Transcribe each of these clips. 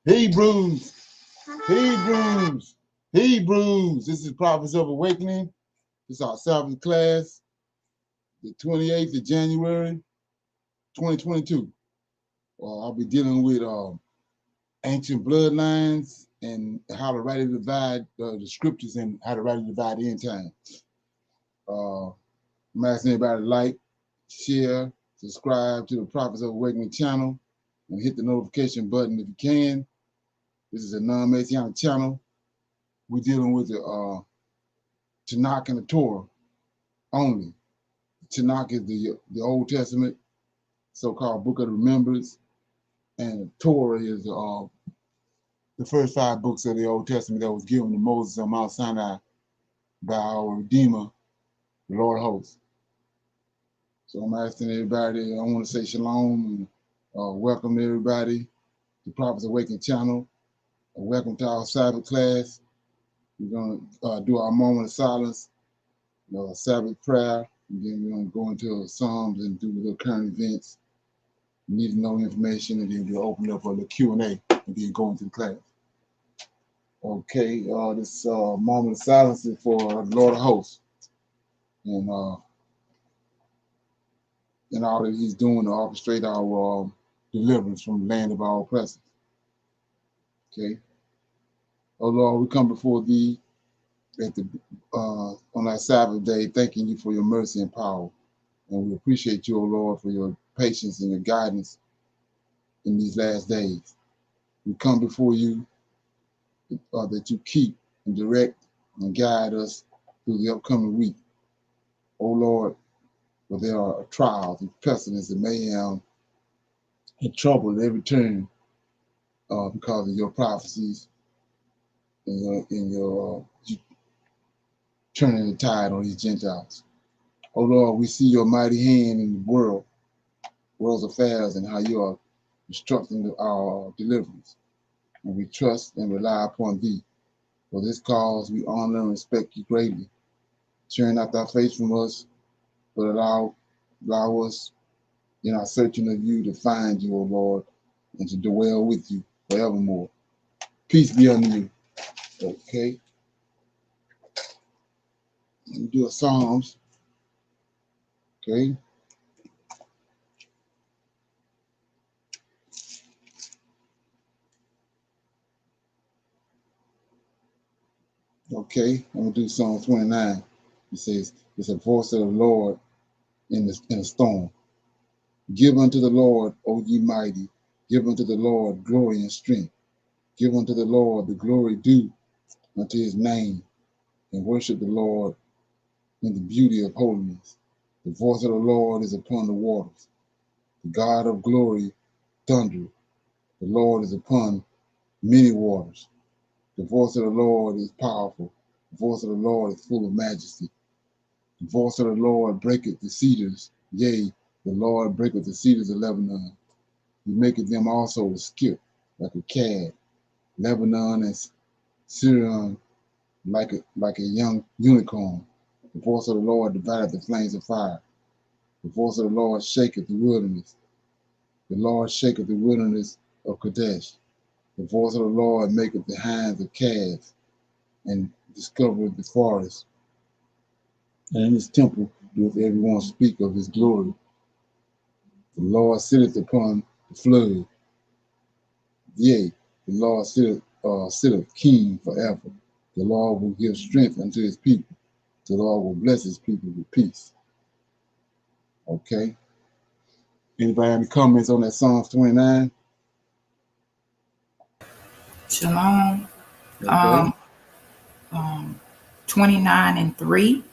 Hebrews, Hebrews, Hebrews. This is Prophets of Awakening. This is our Sabbath class, the 28th of January, 2022. I'll be dealing with ancient bloodlines and how to rightly divide the scriptures and how to rightly divide the end time. I'm asking everybody to like, share, subscribe to the Prophets of Awakening channel, and hit the notification button if you can. This is a non-Messianic channel. We're dealing with the Tanakh and the Torah only. Tanakh is the Old Testament, so-called Book of the Remembrance, and the Torah is the first 5 books of the Old Testament that was given to Moses on Mount Sinai by our Redeemer, the Lord of hosts. So I'm asking everybody, I want to say shalom and welcome everybody to Prophets Awakening channel. Welcome to our Sabbath class. We're going to do our moment of silence, Sabbath prayer, and then we're going to go into Psalms and do the current events. You need to know information, and then we'll open up for the Q&A and then go into the class. Okay, this moment of silence is for the Lord of hosts and all that he's doing to orchestrate our deliverance from the land of our oppressors. Okay. Oh Lord, we come before thee at on our Sabbath day, thanking you for your mercy and power. And we appreciate you, O Lord, for your patience and your guidance in these last days. We come before you that you keep and direct and guide us through the upcoming week. O Lord, for there are trials and pestilence and mayhem and trouble at every turn because of your prophecies and your turning the tide on these Gentiles. Oh Lord, we see your mighty hand in the world's affairs, and how you are instructing our deliverance. And we trust and rely upon thee. For this cause, we honor and respect you greatly. Turn not thy face from us, but allow us in our searching of you to find you, O Lord, and to dwell with you forevermore. Peace be unto you. Okay. Let me do a Psalms. Okay. Okay, I'm gonna do Psalm 29. It says, "It's a voice of the Lord in a storm. Give unto the Lord, O ye mighty, give unto the Lord glory and strength. Give unto the Lord the glory due unto his name, and worship the Lord in the beauty of holiness. The voice of the Lord is upon the waters. The God of glory thundereth. The Lord is upon many waters. The voice of the Lord is powerful. The voice of the Lord is full of majesty. The voice of the Lord breaketh the cedars. Yea, the Lord breaketh the cedars of Lebanon. He maketh them also to skip like a calf. Lebanon and Syrian like a young unicorn. The voice of the Lord divideth the flames of fire. The voice of the Lord shaketh the wilderness. The Lord shaketh the wilderness of Kadesh. The voice of the Lord maketh the hinds of calves, and discovereth the forest. And in his temple doeth everyone speak of his glory. The Lord sitteth upon the flood. Yea, the Lord sitteth king forever. The Lord will give strength unto his people. The Lord will bless his people with peace. Okay. Anybody have any comments on that Psalms 29? Shalom. Okay. 29 and 3.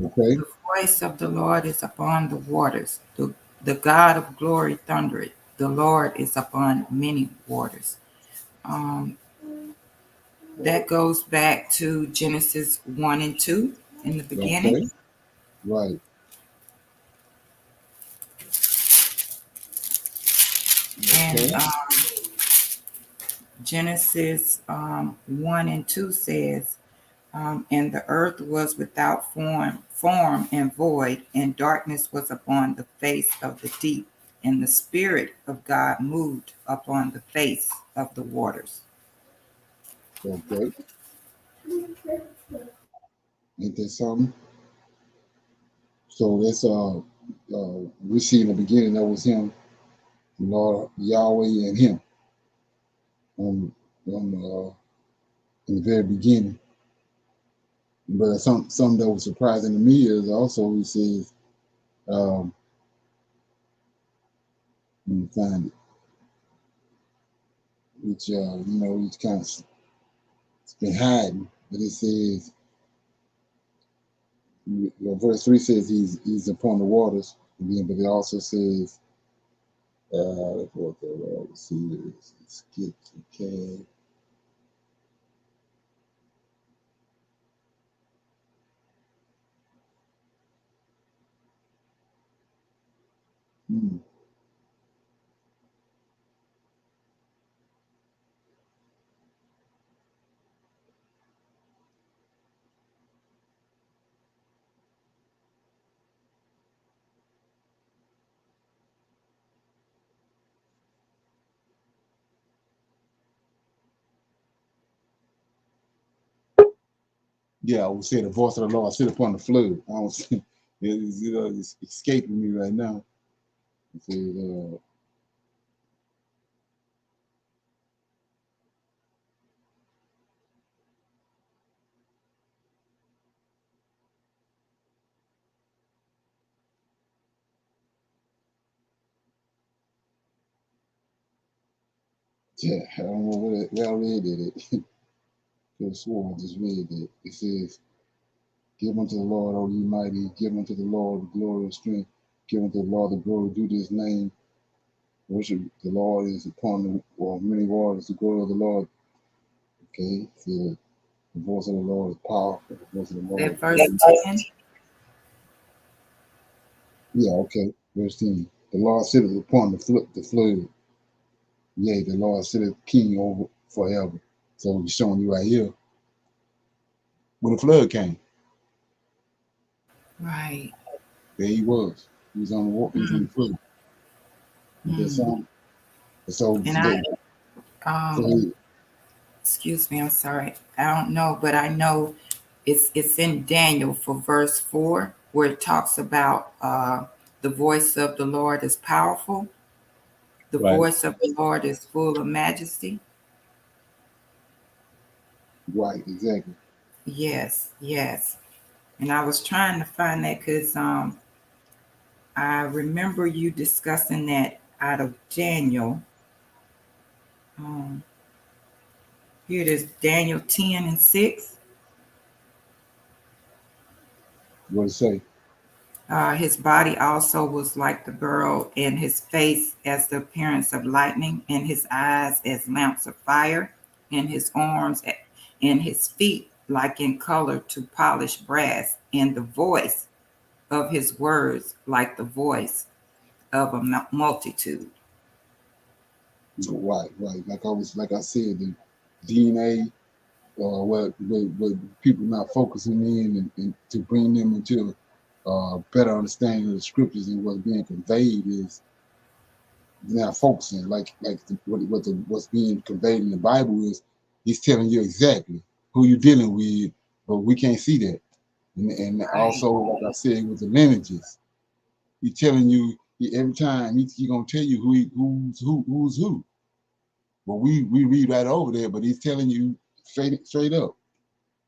Okay. The voice of the Lord is upon the waters. The God of glory thundereth. The Lord is upon many waters. That goes back to Genesis 1 and 2 in the beginning. Okay. Right. And Okay. Genesis 1 and 2 says, and the earth was without form and void, and darkness was upon the face of the deep. and the Spirit of God moved upon the face of the waters. Okay. Ain't that something? So that's we see in the beginning that was him, Lord Yahweh and him on in the very beginning. But some that was surprising to me is also he says, let me find it, which he's kind of it's been hiding, but it says, verse 3 says he's upon the waters, but it also says, let's see, let's get okay. Hmm. Yeah, I would say the voice of the Lord sit upon the flood. I don't see it's escaping me right now. It says, yeah, I don't know where I read it. Could have swore I just read it. It says, give unto the Lord, O ye mighty, give unto the Lord the glory and strength, give unto the Lord the glory due to his name. Worship the Lord is upon many waters, the glory of the Lord. Okay, so the voice of the Lord is powerful, the voice of the Lord. That verse 10. Yeah, okay. Verse 10. The Lord sitteth upon the flood. Yea, the Lord sitteth king over forever. So he's showing you right here when the flood came. Right. There he was. He was on the water. He was in the Mm, flood. With that mm. song. So And I, today, um, so excuse me, I'm sorry. I don't know, but I know it's in Daniel for verse 4 where it talks about the voice of the Lord is powerful. The right, voice of the Lord is full of majesty. right, exactly. Yes, yes. And I was trying to find that because I remember you discussing that out of Daniel. Um, Here it is, Daniel 10 and 6. What to say? His body also was like the beryl, and his face as the appearance of lightning, and his eyes as lamps of fire, and his arms and his feet like in color to polished brass, and the voice of his words like the voice of a multitude. Right, right. Like I said, the DNA, what people not focusing in and to bring them into better understanding of the scriptures and what's being conveyed is not focusing. What's being conveyed in the Bible is he's telling you exactly who you're dealing with, but we can't see that. And Right, also, like I said, with the lineages, he's telling you every time he gonna tell you who's who. But we read right over there, but he's telling you straight up.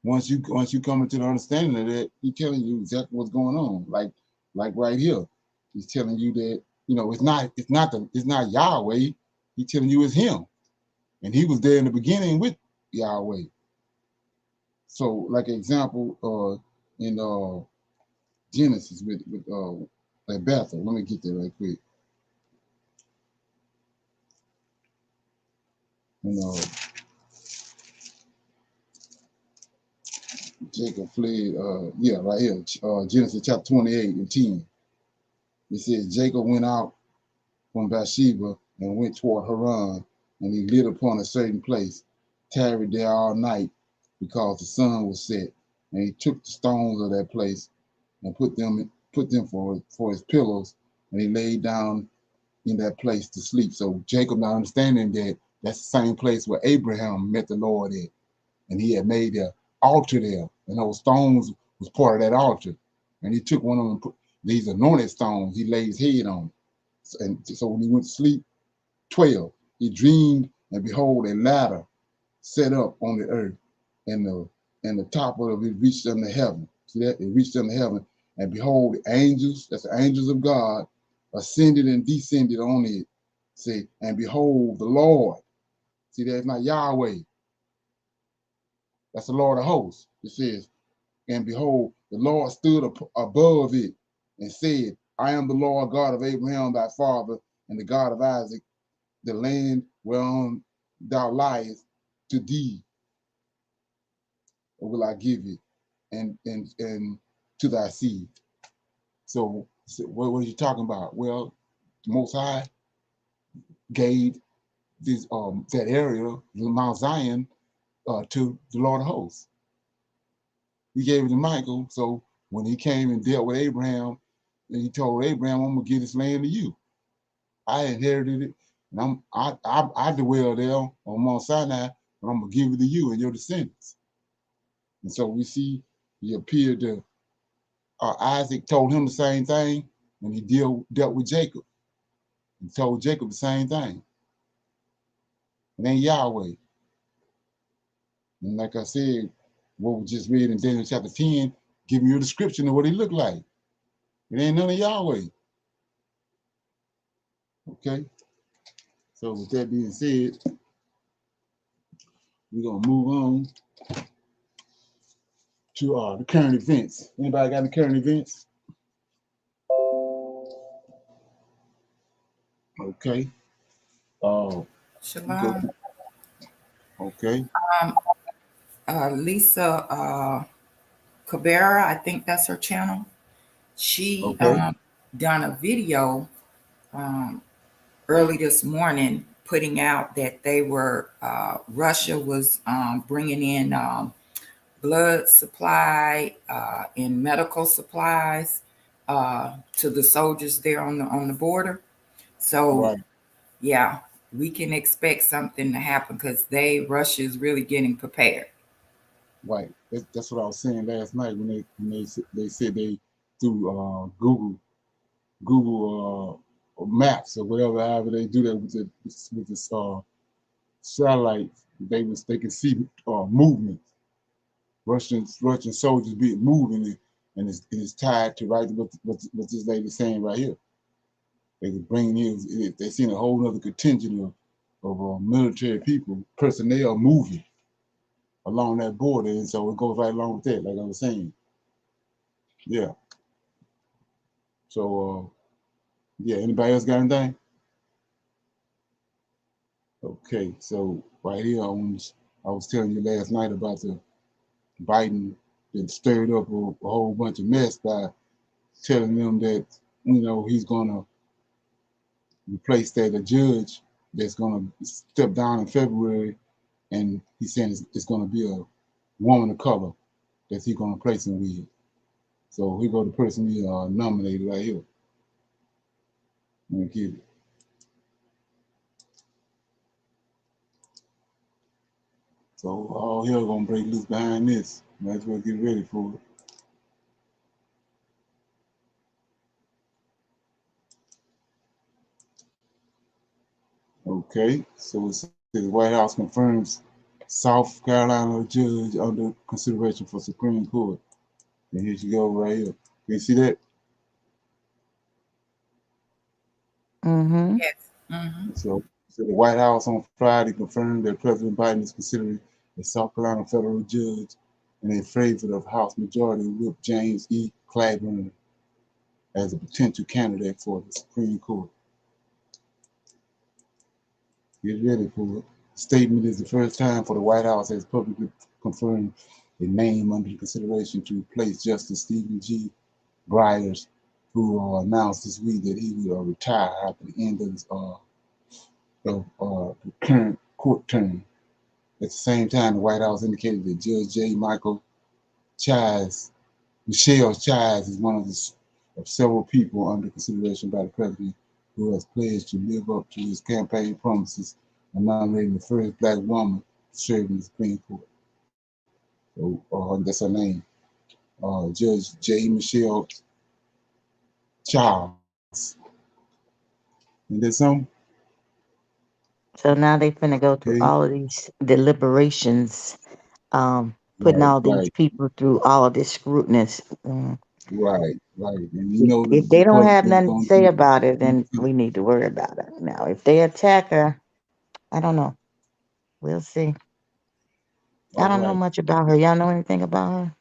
Once you come into the understanding of that, he's telling you exactly what's going on. Like right here, he's telling you that it's not Yahweh. He's telling you it's him, and he was there in the beginning with Yahweh. So, like example, in Genesis with like Bethel. Let me get there right quick. You know, Jacob fled. Yeah, right here, Genesis chapter 28 and 10. It says Jacob went out from Bathsheba and went toward Haran, and he lit upon a certain place, tarried there all night because the sun was set. And he took the stones of that place and put them for his pillows, and he laid down in that place to sleep. So Jacob not understanding that that's the same place where Abraham met the Lord at, and he had made an altar there, and those stones was part of that altar. And he took one of them, these anointed stones, he laid his head on. And so when he went to sleep, 12, he dreamed, and behold, a ladder set up on the earth, and the top of it reached unto heaven. See that? It reached unto heaven, and behold, the angels, that's the angels of God, ascended and descended on it. See, and behold, the Lord. See, that's not Yahweh. That's the Lord of hosts. It says, and behold, the Lord stood above it and said, I am the Lord God of Abraham thy father, and the God of Isaac. The land whereon thou liest, to thee will I give it, and to thy seed. So what are you talking about? Well, the Most High gave this that area, Mount Zion, to the Lord of hosts. He gave it to Michael. So when he came and dealt with Abraham, and he told Abraham, "I'm gonna give this land to you. I inherited it, and I dwell there on Mount Sinai, but I'm gonna give it to you and your descendants." And so we see he appeared to Isaac, told him the same thing, and he dealt with Jacob and told Jacob the same thing. It ain't Yahweh. And like I said, what we just read in Daniel chapter 10, giving you a description of what he looked like. It ain't none of Yahweh. Okay? So with that being said, we're gonna move on to the current events. Anybody got any current events? Okay. Go. Shalom. Okay. Lisa Cabrera, I think that's her channel. She Okay. done a video early this morning putting out that they were Russia was bringing in blood supply and medical supplies to the soldiers there on the border. So Right. yeah, we can expect something to happen because Russia is really getting prepared. Right. That's what I was saying last night when they said they through Google Maps or whatever, however they do that with this satellite, they can see movement. Russian soldiers being moving, and it's tied to right what this lady's saying right here. They could bring in, they seen a whole other contingent of military people, personnel moving along that border, and so it goes right along with that, like I was saying. Yeah. So yeah, anybody else got anything? Okay, so right here, I was telling you last night about the Biden that stirred up a whole bunch of mess by telling them that he's gonna replace that a judge that's gonna step down in February, and he's saying it's gonna be a woman of color that he's gonna replace him with. So here go the person he nominated right here. Let me get it. So all hell gonna break loose behind this. Might as well get ready for it. Okay, so it says the White House confirms South Carolina judge under consideration for Supreme Court. And here you go right here. Can you see that? Mm-hmm. Yes. Mm-hmm. So the White House on Friday confirmed that President Biden is considering a South Carolina federal judge in a favor of House Majority Whip James E. Clyburn as a potential candidate for the Supreme Court. Get ready for it. The statement is the first time for the White House has publicly confirmed a name under consideration to replace Justice Stephen G. Breyer, who announced this week that he would retire after the end of his the current court term. At the same time, the White House indicated that Judge J. Michelle Childs, is one of several people under consideration by the president who has pledged to live up to his campaign promises and nominating the first black woman to serve in the Supreme Court. So that's her name. Judge J. Michelle Charles. And then some. So now they finna go through Okay. all of these deliberations, putting all these Right. people through all of this scrutiny. Mm. Right. And you know If the they don't have Republicans nothing to gonna say do. about it, then we need to worry about it. Now, if they attack her, I don't know. We'll see. I All don't know right. much about her. Y'all know anything about her?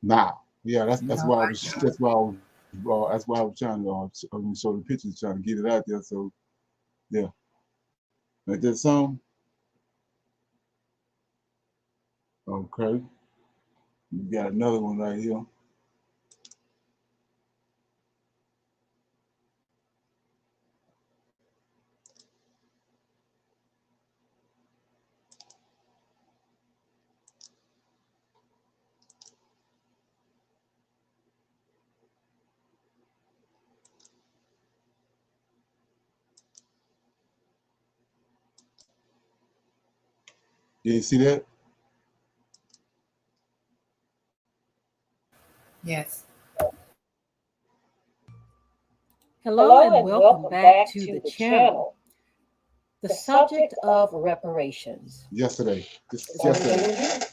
Nah. Yeah, that's No, why I I was don't. that's why I was trying to show the pictures, trying to get it out there. So yeah, like that song. Okay, we got another one right here. You see that? Yes. Hello and welcome back to the channel. The subject of reparations. Yesterday. It's already been reviewed.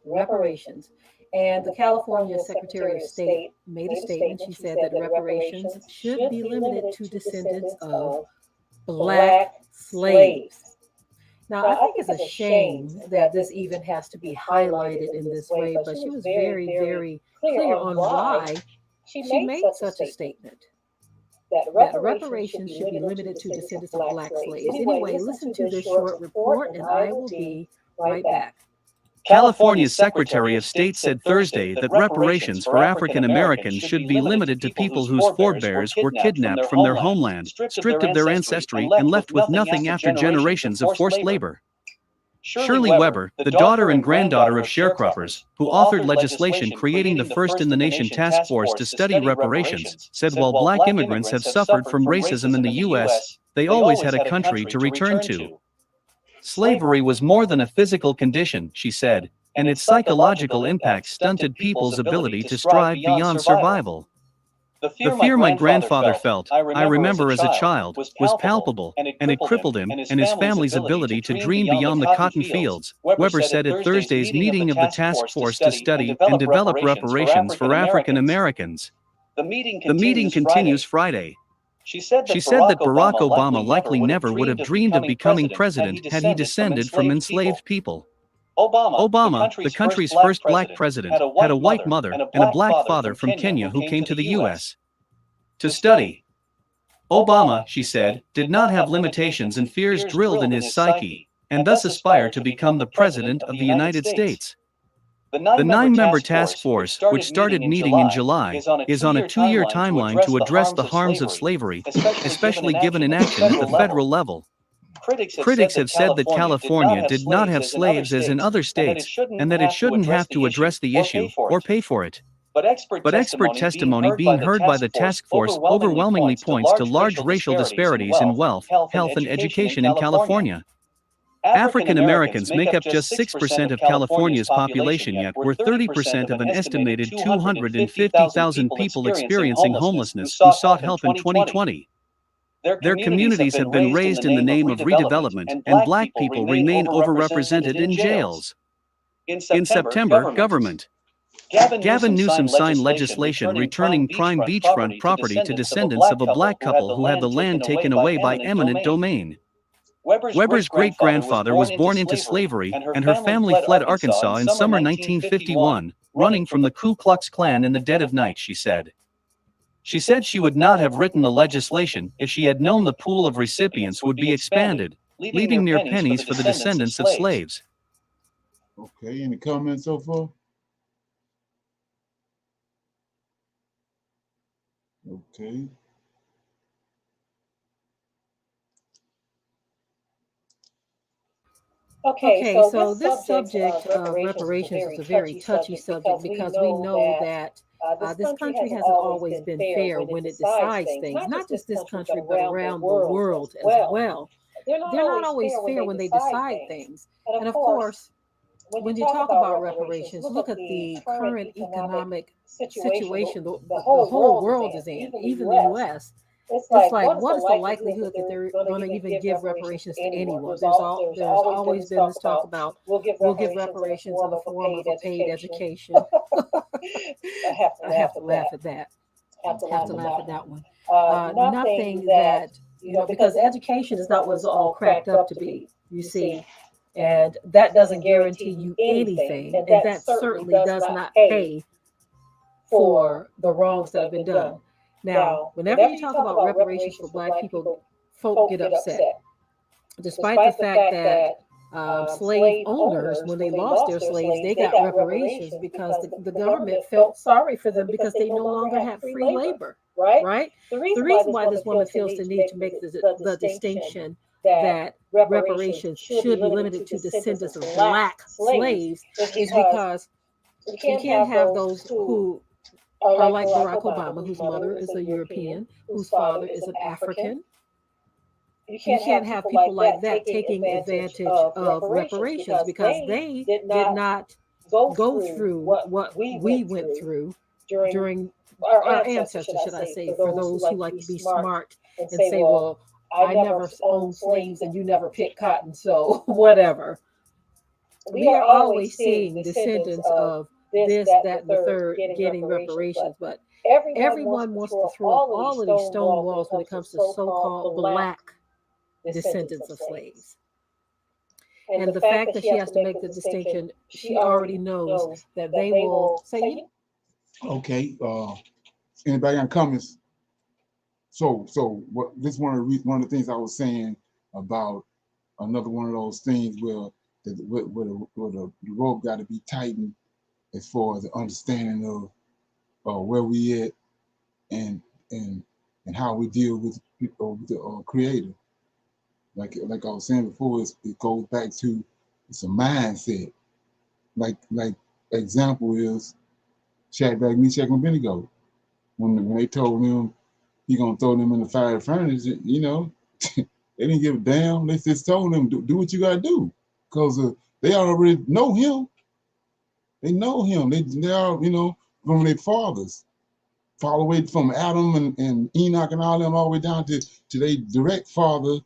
Reparations. And the California Secretary of State made a statement. She said that reparations should be limited to descendants of Black slaves. Now, I think it's a shame that this even has to be highlighted in this way, but she was very, very clear on why she made such a statement. That reparations should be limited to descendants of Black slaves. Anyway, listen to this short report, and I will be right back. California's Secretary of State said Thursday that reparations for African Americans should be limited to people whose forebears were kidnapped from their homeland, stripped of their ancestry, and left with nothing after generations of forced labor. Shirley Weber, the daughter and granddaughter of sharecroppers, who authored legislation creating the first-in-the-nation task force to study reparations, said while Black immigrants have suffered from racism in the U.S., they always had a country to return to. Slavery was more than a physical condition, she said, and its psychological impact stunted people's ability to strive beyond survival. The fear my grandfather felt, I remember as a child, was palpable, and it crippled him and his family's ability to dream beyond the cotton fields, Weber said at Thursday's meeting of the task force to study and develop reparations for African Americans. The meeting continues Friday. She said that Barack Obama likely never would have dreamed of becoming president had he descended from enslaved people. Obama, the country's first black president, had a white mother and a black father from Kenya who came to the U.S. to study. Obama, she said, did not have limitations and fears drilled in his psyche, and thus aspired to become the President of the United States. The nine-member task force, which started meeting in July, is on a two-year timeline to address the harms of slavery, especially given inaction at the federal level. Critics have said that California did not have slaves as in other states, and that it shouldn't have to address the issue or pay for it. But expert testimony being heard by the task force overwhelmingly points to large racial disparities in wealth, health, and education in California. African Americans make up just 6% of California's population, yet we're 30% of an estimated 250,000 people experiencing homelessness who sought help in 2020. Their communities have been raised in the name of redevelopment, and black people remain overrepresented in jails. In September, government Gavin Newsom signed legislation returning prime beachfront property to descendants of a black couple who had the land taken away by eminent domain. Weber's great-grandfather was born into slavery, and her family fled Arkansas in summer 1951, running from the Ku Klux Klan in the dead of night, she said. She said she would not have written the legislation if she had known the pool of recipients would be expanded, leaving mere pennies for the descendants of slaves. Okay, any comments so far? Okay. Okay, so this subject of reparations is a very touchy subject because we know that This country hasn't always been fair when it decides things, not just this country, but around the world as well. They're not always fair when they decide things. And of course, when you talk about reparations, look at the current economic situation the whole world is in, even the US. It's like, what is the likelihood that they're going to even give reparations to anyone? There's always been this talk about we'll give reparations in the form of a paid education. I have to laugh at that. Have to laugh at that one. Nothing that, because education is not what it's all cracked up to be, you see. And that doesn't guarantee you anything. And that certainly does not pay for the wrongs that have been done. Now, whenever you talk about reparations for Black people, folk get upset, despite the fact that slave owners, when they lost their slaves, they got reparations because the government felt sorry for them because they no longer had free labor, right? The reason why this woman feels the need to make the distinction that reparations should be limited to descendants of Black slaves is because you can't have those who are like Barack Obama, whose mother is a European, whose father is an African. You can't have people like that taking advantage of reparations because they did not go through what we went through during our ancestors, should I say, for those who like to be smart and say, well, I never owned slaves and you never picked cotton, so whatever. We are always seeing descendants of this, that, and the third getting reparations, but everyone wants to throw up all of these stone walls when it comes to so-called Black descendants of slaves. And the fact that she has to make the distinction, she already knows that they will say, okay, anybody got comments? So what this one of the things I was saying about another one of those things where the rope got to be tightened as far as the understanding of where we at and how we deal with the Creator. Like I was saying before, it goes back to it's a mindset. Like example is Shadrach, Meshach, and Abednego. When they told him he gonna throw them in the fire furnace, they didn't give a damn. They just told him do what you gotta do, because they already know him. They know him. They are from their fathers, all the way from Adam and Enoch and all them all the way down to their direct father.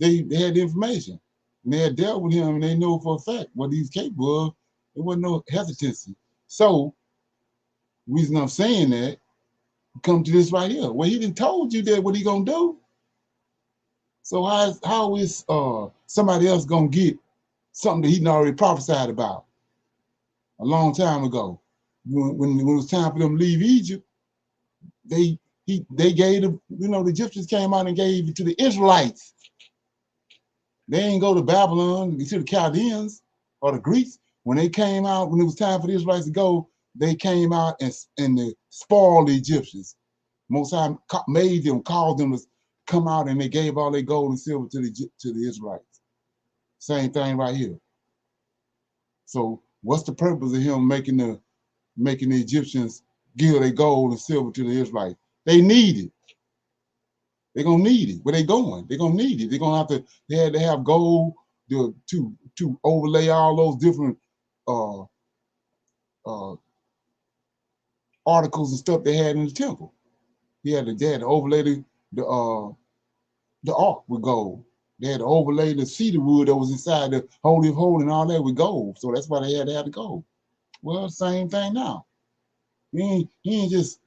They had the information, and they had dealt with him, and they know for a fact what he's capable of. There wasn't no hesitancy. So, reason I'm saying that, come to this right here. Well, he done told you that what he gonna do. So how is somebody else gonna get something that he already prophesied about a long time ago? When it was time for them to leave Egypt, they gave them, the Egyptians came out and gave it to the Israelites. They ain't go to Babylon, to the Chaldeans or the Greeks. When they came out, when it was time for the Israelites to go, they came out and they spoiled the Egyptians. Most High made them, called them to come out, and they gave all their gold and silver to the Israelites. Same thing right here. So what's the purpose of him making the Egyptians give their gold and silver to the Israelites? They need it. They're gonna need it. Where they going? They're gonna need it. They're gonna have to. They had to have gold to overlay all those different articles and stuff they had in the temple. They had to overlay the ark with gold. They had to overlay the cedar wood that was inside the Holy of Holies and all that with gold. So that's why they had to have the gold. Well, same thing now. He ain't just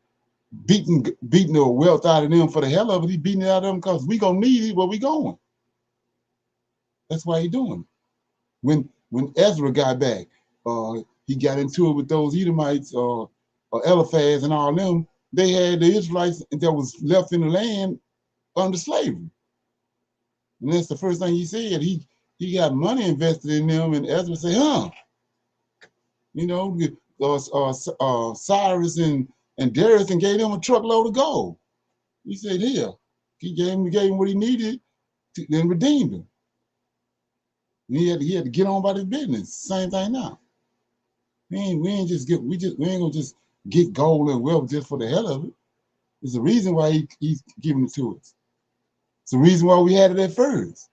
beating the wealth out of them for the hell of it. He beating it out of them because we gonna need it where we going. That's why he doing it. When Ezra got back, he got into it with those Edomites, Eliphaz and all them. They had the Israelites that was left in the land under slavery. And that's the first thing he said. He got money invested in them, and Ezra said, Cyrus and Darius and gave them a truckload of gold. He said, here. He gave him what he needed, then redeemed him. And he had to get on about his business. Same thing now. We ain't gonna just get gold and wealth just for the hell of it. There's a reason why he's giving it to us. It's the reason why we had it at first.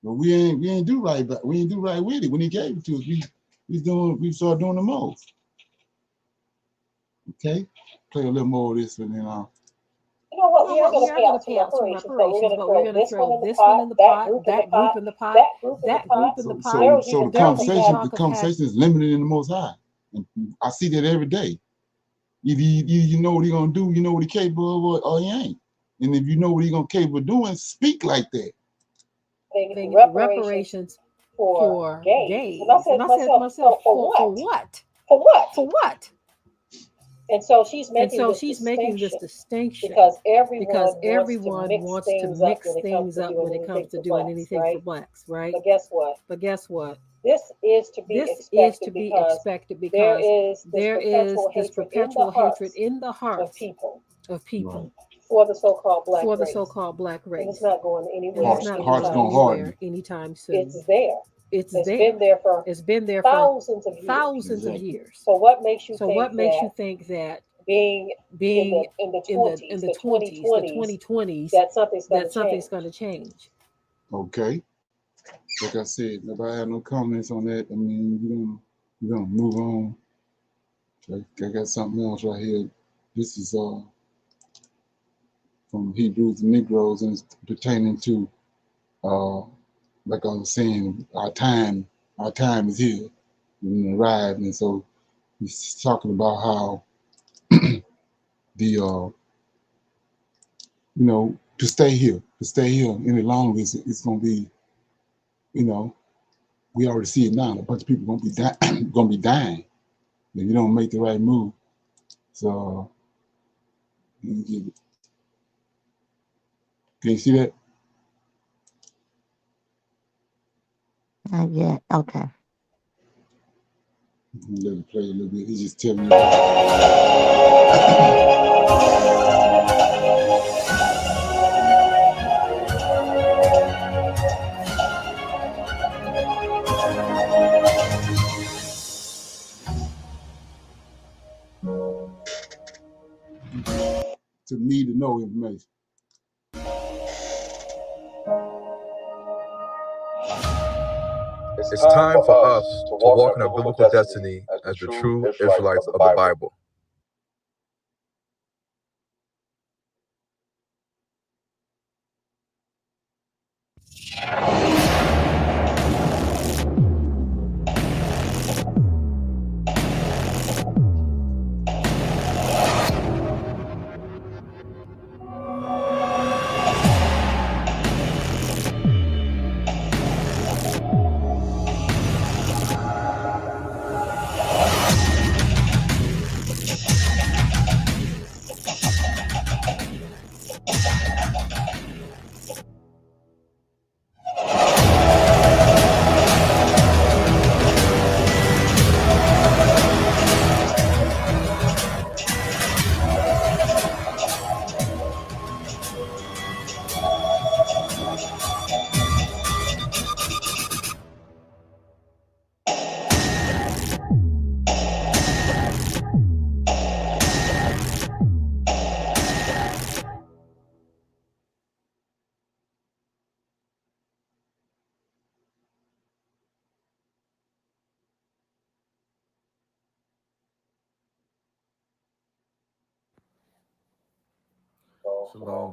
But we ain't do right, but we ain't do right with it. When he gave it to us, we started doing the most. Okay, play a little more of this, and then I'll. You know what? We are going to pay out some reparations, but we're going to throw this one in the pot, that group in the pot, that group in the pot. So the conversation is limited in the Most High, and I see that every day. Either you know what he's gonna do, you know what he's capable of, or he ain't. And if you know what he's gonna capable of doing, speak like that. Reparations for gays. And I said to myself, for what? For what? For what? And so she's making this distinction because everyone wants to mix things up when it comes to doing anything for blacks, right? But guess what? This is to be expected because there is this perpetual hatred in the hearts of people for the so-called black race. And it's not going anywhere anytime soon. It's there. It's been there for thousands of years. So what makes you think that being in the 2020s that something's going to change? Okay. Like I said, if I have no comments on that, I mean, we're gonna move on. I got something else right here. This is from Hebrews and Negroes, and it's pertaining to like I was saying, our time is here. We're arrived, and so he's talking about how the to stay here any longer it's gonna be, we already see it now. A bunch of people gonna be dying if you don't make the right move. So let me get it. Can you see that? Not yet. Okay. Let it play a little bit. He's just telling you. To need to know information. It's time for us to walk in our biblical destiny as the true Israelites of the Bible.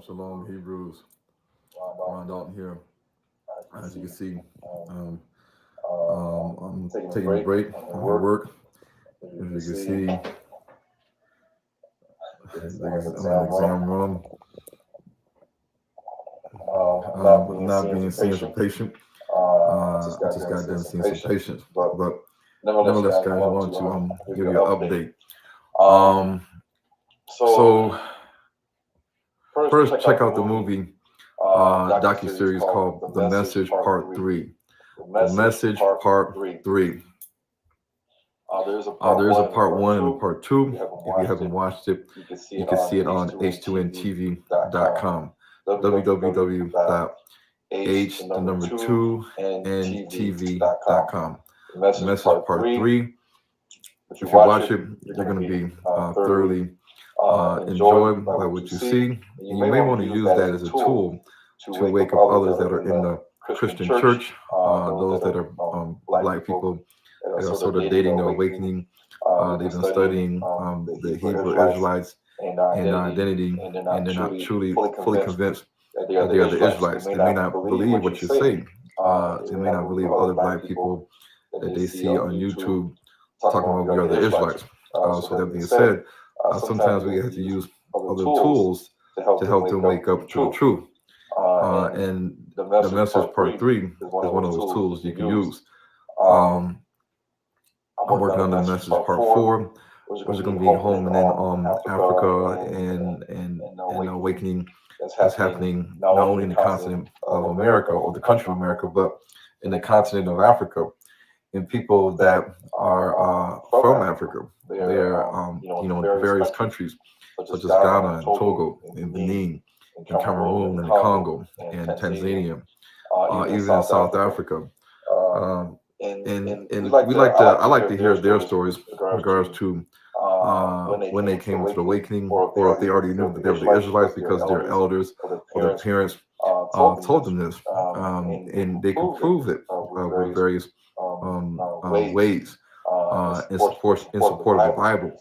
Shalom, Hebrews. Ron Dalton here. As you can see, I'm taking a break from work. As you can see, I'm in the exam room. Not being seen as a patient. I just got done seeing some patients. But nevertheless, guys, I want to give you an update. So first, check out the movie docu-series called The Message Part 3. The Message Part 3. There's a part 1 and a part 2. If you haven't watched it, you can see it on h2ntv.com. www.h2ntv.com. The Message Part 3. If you watch it, you're going to be thoroughly enjoyed by what you see. And you may want to use that as a tool to wake up others that are in the Christian church, those that are Black people that are sort of dating the awakening. They've been studying the Hebrew Israelites and their identity, and they're not truly fully convinced that they are the Israelites. They may not believe what you say. They may not believe other Black people that they see on YouTube talking about we are the Israelites. So that being said, sometimes we have to use other tools to help them wake up to the truth. And the message part 3 is one of those tools you can use. I'm working on the message part 4, which is going to be homing in on Africa and the awakening that's happening not only in the continent of America or the country of America, but in the continent of Africa, and people that are from Africa. They're in various countries such as Ghana and Togo and Benin and Cameroon and Congo and Tanzania, even in South Africa. And I like to hear their stories in regards to when they came into the awakening, or if they already knew that they were the Israelites because their elders or their parents told them this, and they could prove it with various ways in support of the Bible.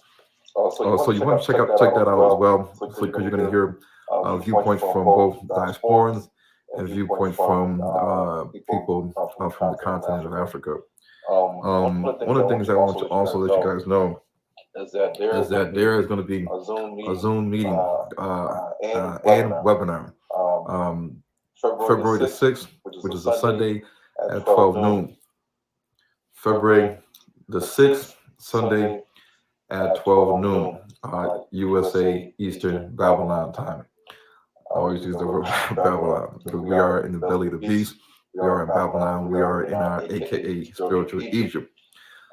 So you want to check that out as well, because you're going to hear viewpoints from both diasporans and viewpoints from people from the continent of Africa. One of the things I want to also let you guys know is that there is going to be a Zoom meeting and webinar February the 6th, which is a Sunday at 12 noon. February the 6th, Sunday at 12 noon, USA Eastern Babylon time. I always use the word Babylon because we are in the belly of the beast. We are in Babylon. We are in our AKA spiritual Egypt.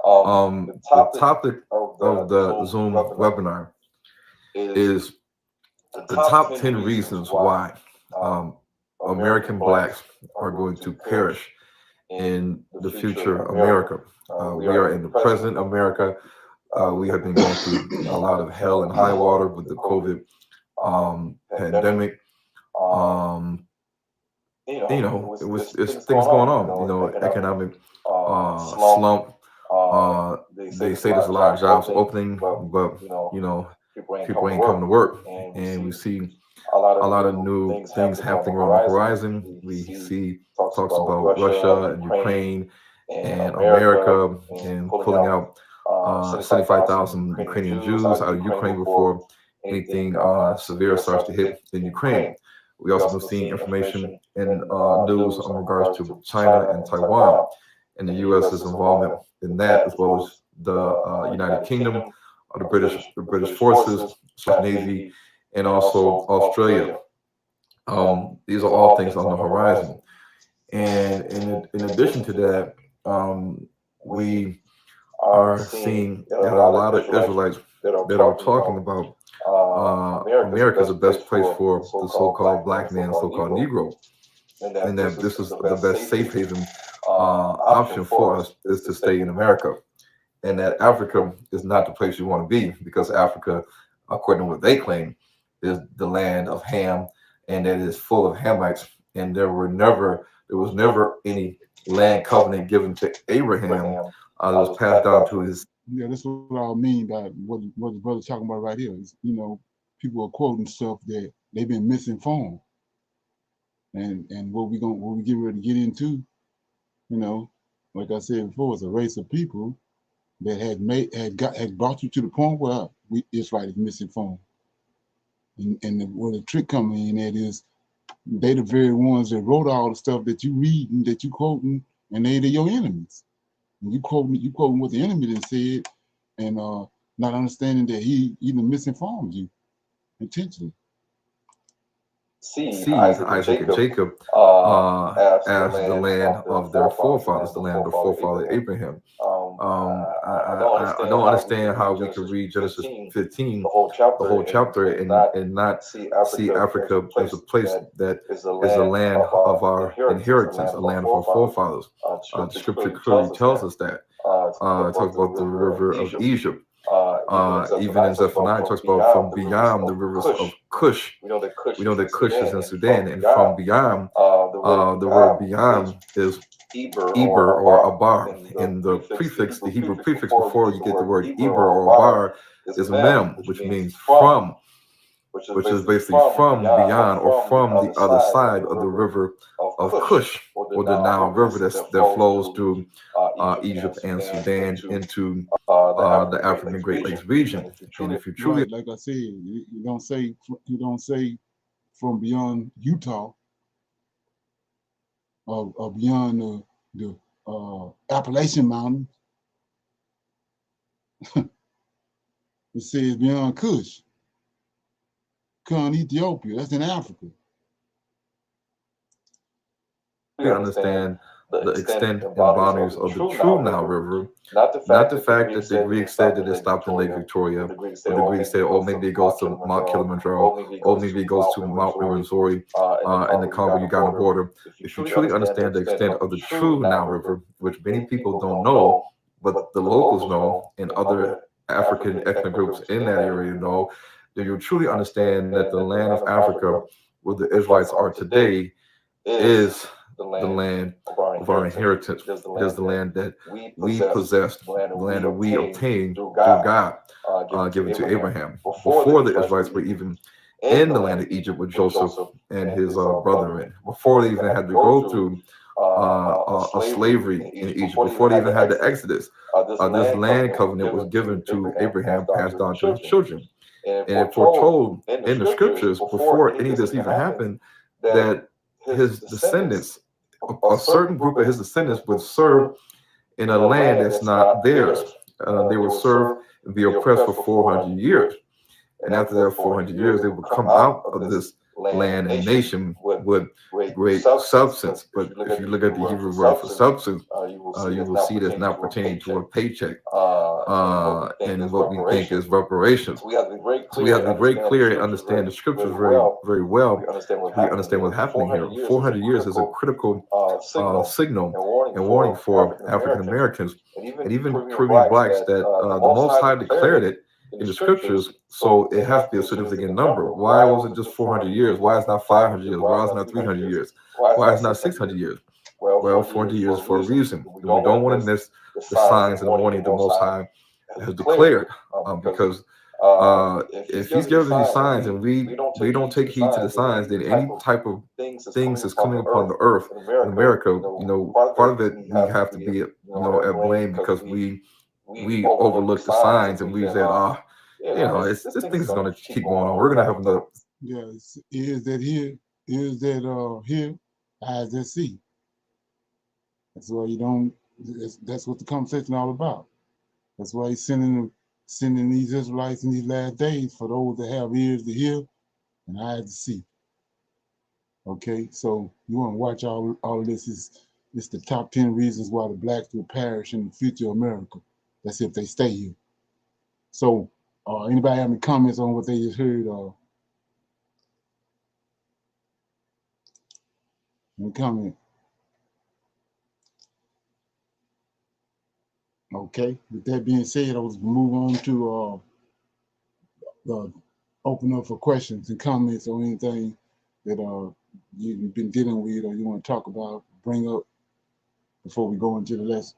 The topic of the Zoom webinar is the top 10 reasons why American Blacks are going to perish in the future America. We are in the present America. We have been going through a lot of hell and high water with the COVID pandemic. It's things going on. Economic slump. They say there's a lot of jobs opening, but people ain't coming to work, and we see a lot of new things happening on the horizon. We see talks about Russia and Ukraine and America and pulling out 75,000 Ukrainian Jews out of Ukraine before anything severe starts to hit in Ukraine. We also have seen information and news in regards to China and Taiwan and the U.S.'s involvement in that, as well as the United Kingdom, the British forces, Navy, and also Australia. These are all things on the horizon. And in addition to that, we are seeing that a lot of Israelites that are talking about America is the best place for the so-called Black man, so-called Negro, and that this is the best safe haven option for us is to stay in America, and that Africa is not the place you want to be, because Africa, according to what they claim, is the land of Ham, and that it is full of Hamites, and there was never any land covenant given to Abraham that was passed down to his. Yeah, that's what I mean by what the brother's talking about right here. Is, people are quoting stuff that they've been misinformed, and what we get ready to get into, like I said before, it's a race of people that had brought you to the point where Israel is misinformed, and where the trick coming in at is they the very ones that wrote all the stuff that you read and that you quoting, and they're your enemies. And you quoting what the enemy then said, and not understanding that he even misinformed you intentionally. Isaac and Jacob as the land of their forefathers, the land of forefather Abraham. I don't understand how we could read Genesis 15, the whole chapter, and not see Africa as a place that is the land of our inheritance, a land of our forefathers. The scripture clearly tells us that. it talks about the river of Egypt. Even in Zephaniah, it talks about from beyond the rivers of Cush. We know that Cush is in Sudan, and from beyond, the word beyond is Eber or Abar. And the prefix, the Hebrew prefix before you get the word Eber or Abar is mem, which means from, which is basically from beyond or from the other side of the river of Cush, or the Nile River that flows through Egypt and Sudan into the African Great Lakes region. And if you truly, right, like I said, you don't say from beyond Utah or beyond the Appalachian Mountains. It says beyond Cush, beyond Ethiopia. That's in Africa. we understand the extent and boundaries of the true Nile River, not the fact that the Greeks said that it stopped in Lake Victoria, or the Greeks said, oh, maybe it goes to Mount Kilimanjaro, or maybe it goes to Mount Rwenzori and the Congo-Uganda border. If you truly understand the extent of the true Nile River, which many people don't know, but the locals know, and other African ethnic groups in that area know, then you'll truly understand that the land of Africa, where the Israelites are today, is the land of our inheritance. It is the land that we possessed, the land that we obtained through God, given to Abraham. Before the Israelites were even in the land of Egypt with Joseph and his brethren, before they even had to go through a slavery in Egypt, before they even had the Exodus, this land covenant was given to Abraham, passed on to his children. And it foretold in the scriptures, before any of this even happened, that his descendants, a certain group of his descendants, would serve in a land that's not theirs. They would serve and be oppressed for 400 years. And after that 400 years, they would come out of this land and nation with great substance. But if you look at the Hebrew word for substance, you will see that's not pertaining to a paycheck and what we think is reparations. So we have to be very clear and understand the scriptures very, very well. We understand what's happening here. 400 years is a critical signal and warning for African Americans and even Caribbean blacks that the Most High declared it in the scriptures, so it has to be a significant number. Why was it just 400 years? Why is it not 500 years? Why is it not 300 years? Why is it not 600 years? Well, 400 years for a reason. We don't want to miss the signs and the warning the Most High has declared, because if He's giving these signs and we don't take heed to the signs, then any type of things that's coming upon the earth in America, part of it we have to be, at blame because we overlook the signs and we said, this thing is going to keep going on. We're going to have another. Yes, is that here? Is that here? Eyes that see. That's why you don't. That's what the conversation all about. That's why He's sending these Israelites in these last days for those that have ears to hear and eyes to see. Okay, so you want to watch all of this. It's the top 10 reasons why the blacks will perish in the future of America. That's if they stay here. So, anybody have any comments on what they just heard? Any comment? Okay. With that being said, I was move on to open up for questions and comments on anything that you've been dealing with or you want to talk about, bring up before we go into the lesson.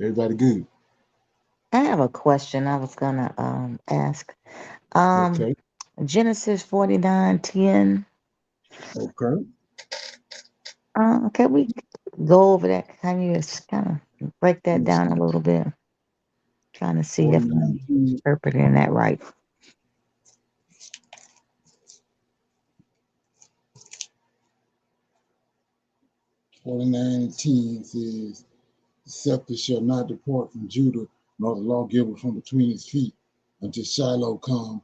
Everybody good? I have a question I was gonna ask. Okay. Genesis 49:10. Okay. Can we go over that? Can you just kind of break that down a little bit? Trying to see if I'm interpreting that right. 49:10 says, "The scepter shall not depart from Judah, nor the lawgiver from between his feet, until Shiloh come,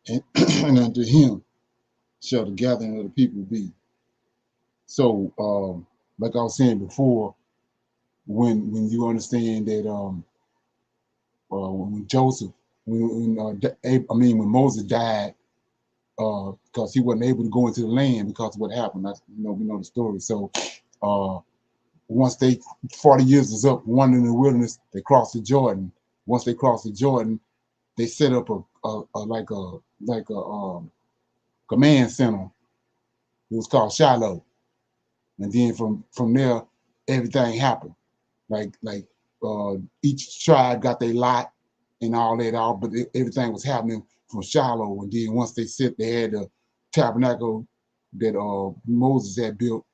and, and unto him shall the gathering of the people be." So, like I was saying before, when you understand that when Joseph, when Moses died, because he wasn't able to go into the land because of what happened. We know the story. So once they 40 years is up, wandering in the wilderness, they cross the Jordan. Once they cross the Jordan, they set up a command center. It was called Shiloh, and then from there, everything happened. Like each tribe got their lot and all that, but everything was happening from Shiloh. And then once they had the tabernacle that Moses had built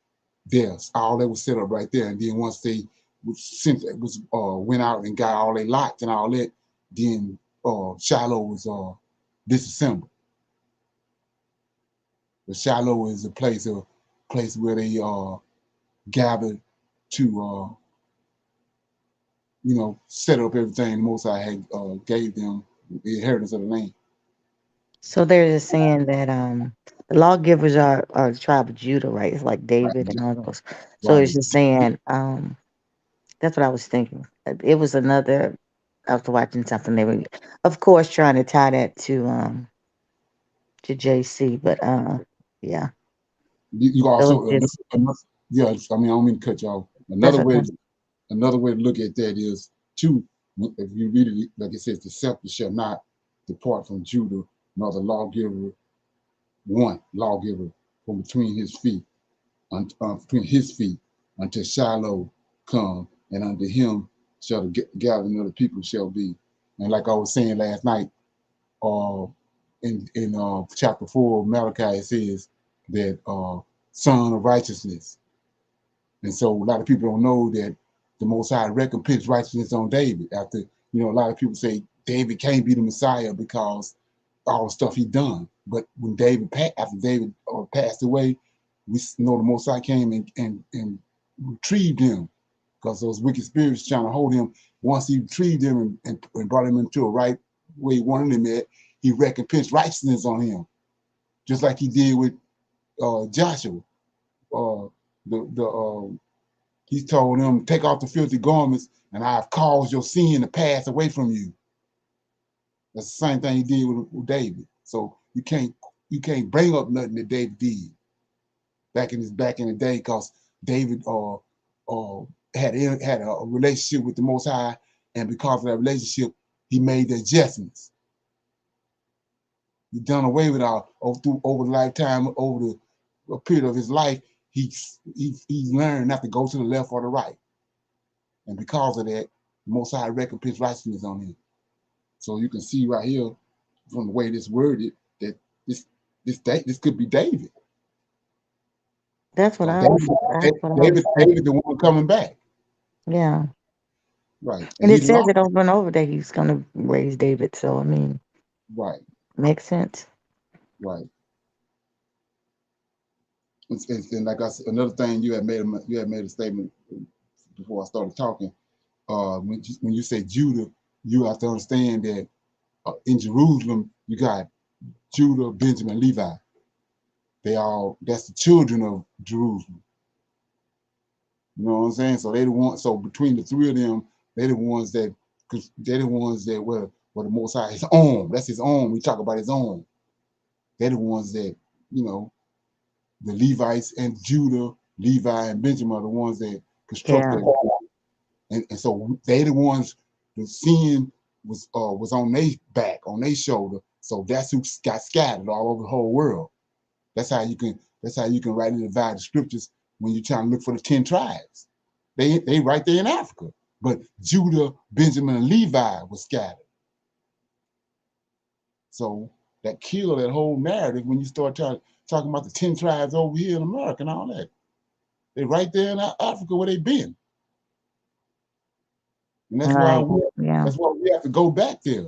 there. All that was set up right there. And then once they went out and got all their lots and all that, then Shiloh was disassembled. But Shiloh is a place where they gathered to set up everything the Most High had gave them the inheritance of the land. So they're just saying that the lawgivers are the tribe of Judah, right? It's like David Right. and all those. So Right. it's just saying that's what I was thinking. It was another. I was watching something. They were, of course, trying to tie that to JC, but yeah, You so also it's just yeah. I mean, I don't mean to cut you off. that's okay. Another way to look at that is two. If you read it, like it says, the scepter shall not depart from Judah, nor the one lawgiver from between his feet, until Shiloh come, and unto him shall the gathering of the people shall be. And like I was saying last night, uh, in chapter 4 of Malachi, it says that son of righteousness. And so a lot of people don't know that the Most High recompensed righteousness on David. After, a lot of people say David can't be the Messiah because all the stuff he done. But when after David passed away, we know the Most High came and retrieved him, because those wicked spirits trying to hold him. Once he retrieved him and brought him into a right way he wanted him at, he recompensed righteousness on him, just like he did with Joshua. He told him, take off the filthy garments, and I have caused your sin to pass away from you. That's the same thing he did with David. So you can't bring up nothing that David did back in the day, because David had a relationship with the Most High, and because of that relationship, he made the adjustments. He done away with over the lifetime, over the period of his life. He's learned not to go to the left or the right, and because of that, the Most High recompensed righteousness on him. So you can see right here, from the way this worded, that this could be David. That's what So I was. That's what I was David, saying. the one coming back, Yeah, right? And and he it says lost, it over and over that he's going to raise David. So I mean, right, makes sense. right. And like I said, another thing you had made a statement before I started talking. When you say Judah, you have to understand that in Jerusalem you got Judah, Benjamin, Levi. That's the children of Jerusalem. You know what I'm saying? So they the ones. So between the three of them, they're the ones that, because they're the ones that were the Most High, his own. That's his own. We talk about his own. They're the ones that, the Levites and Judah, Levi and Benjamin are the ones that constructed. Yeah, And so they the ones, the sin was on their back, on their shoulder. So that's who got scattered all over the whole world. That's how you can rightly divide the scriptures when you're trying to look for the 10 tribes. They right there in Africa. But Judah, Benjamin, and Levi was scattered. So that killed that whole narrative when you start talking about the 10 tribes over here in America and all that. They right there in Africa where they been. And right. Yeah, that's why we have to go back there.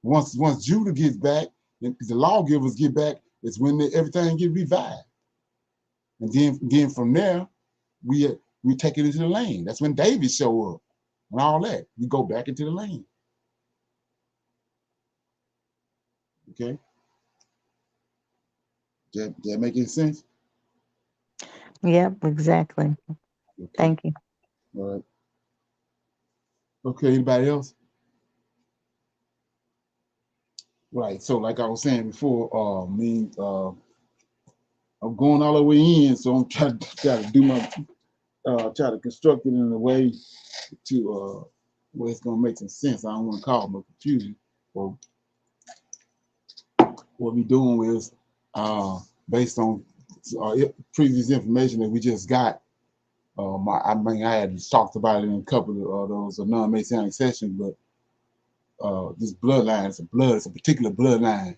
Once Judah gets back, and the lawgivers get back, it's when everything get revived. And then from there, we take it into the lane. That's when David show up and all that. We go back into the lane. Okay, that making sense? yep, exactly. Okay, Thank you. all right. Okay, anybody else? Right. So like I was saying before, I'm going all the way in, so I'm trying to do try to construct it in a way to where it's gonna make some sense. I don't want to call it no confusion. Well, what we're doing is based on previous information that we just got. I mean, I had talked about it in a couple of those non-Masonic sessions, but this bloodline it's a particular bloodline,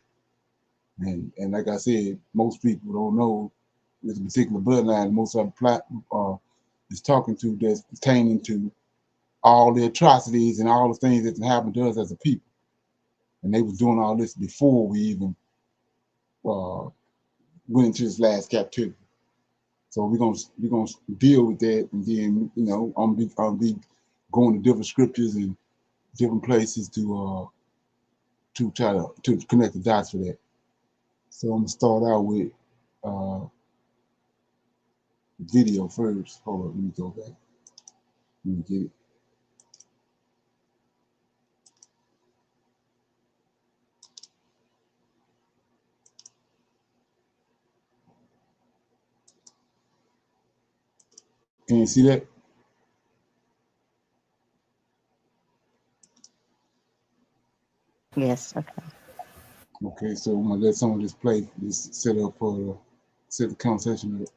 and like I said, most people don't know this particular bloodline. Most of the is talking to that's pertaining to all the atrocities and all the things that happened to us as a people, and they was doing all this before we even went into this last captivity. So we're gonna deal with that, and then I'll be going to different scriptures and different places to try to connect the dots for that. So I'm gonna start out with video first. Hold on, let me go back. Let me get it. Can you see that? Yes. Okay. Okay, so I'm gonna let some of this play. This set up for set the conversation up.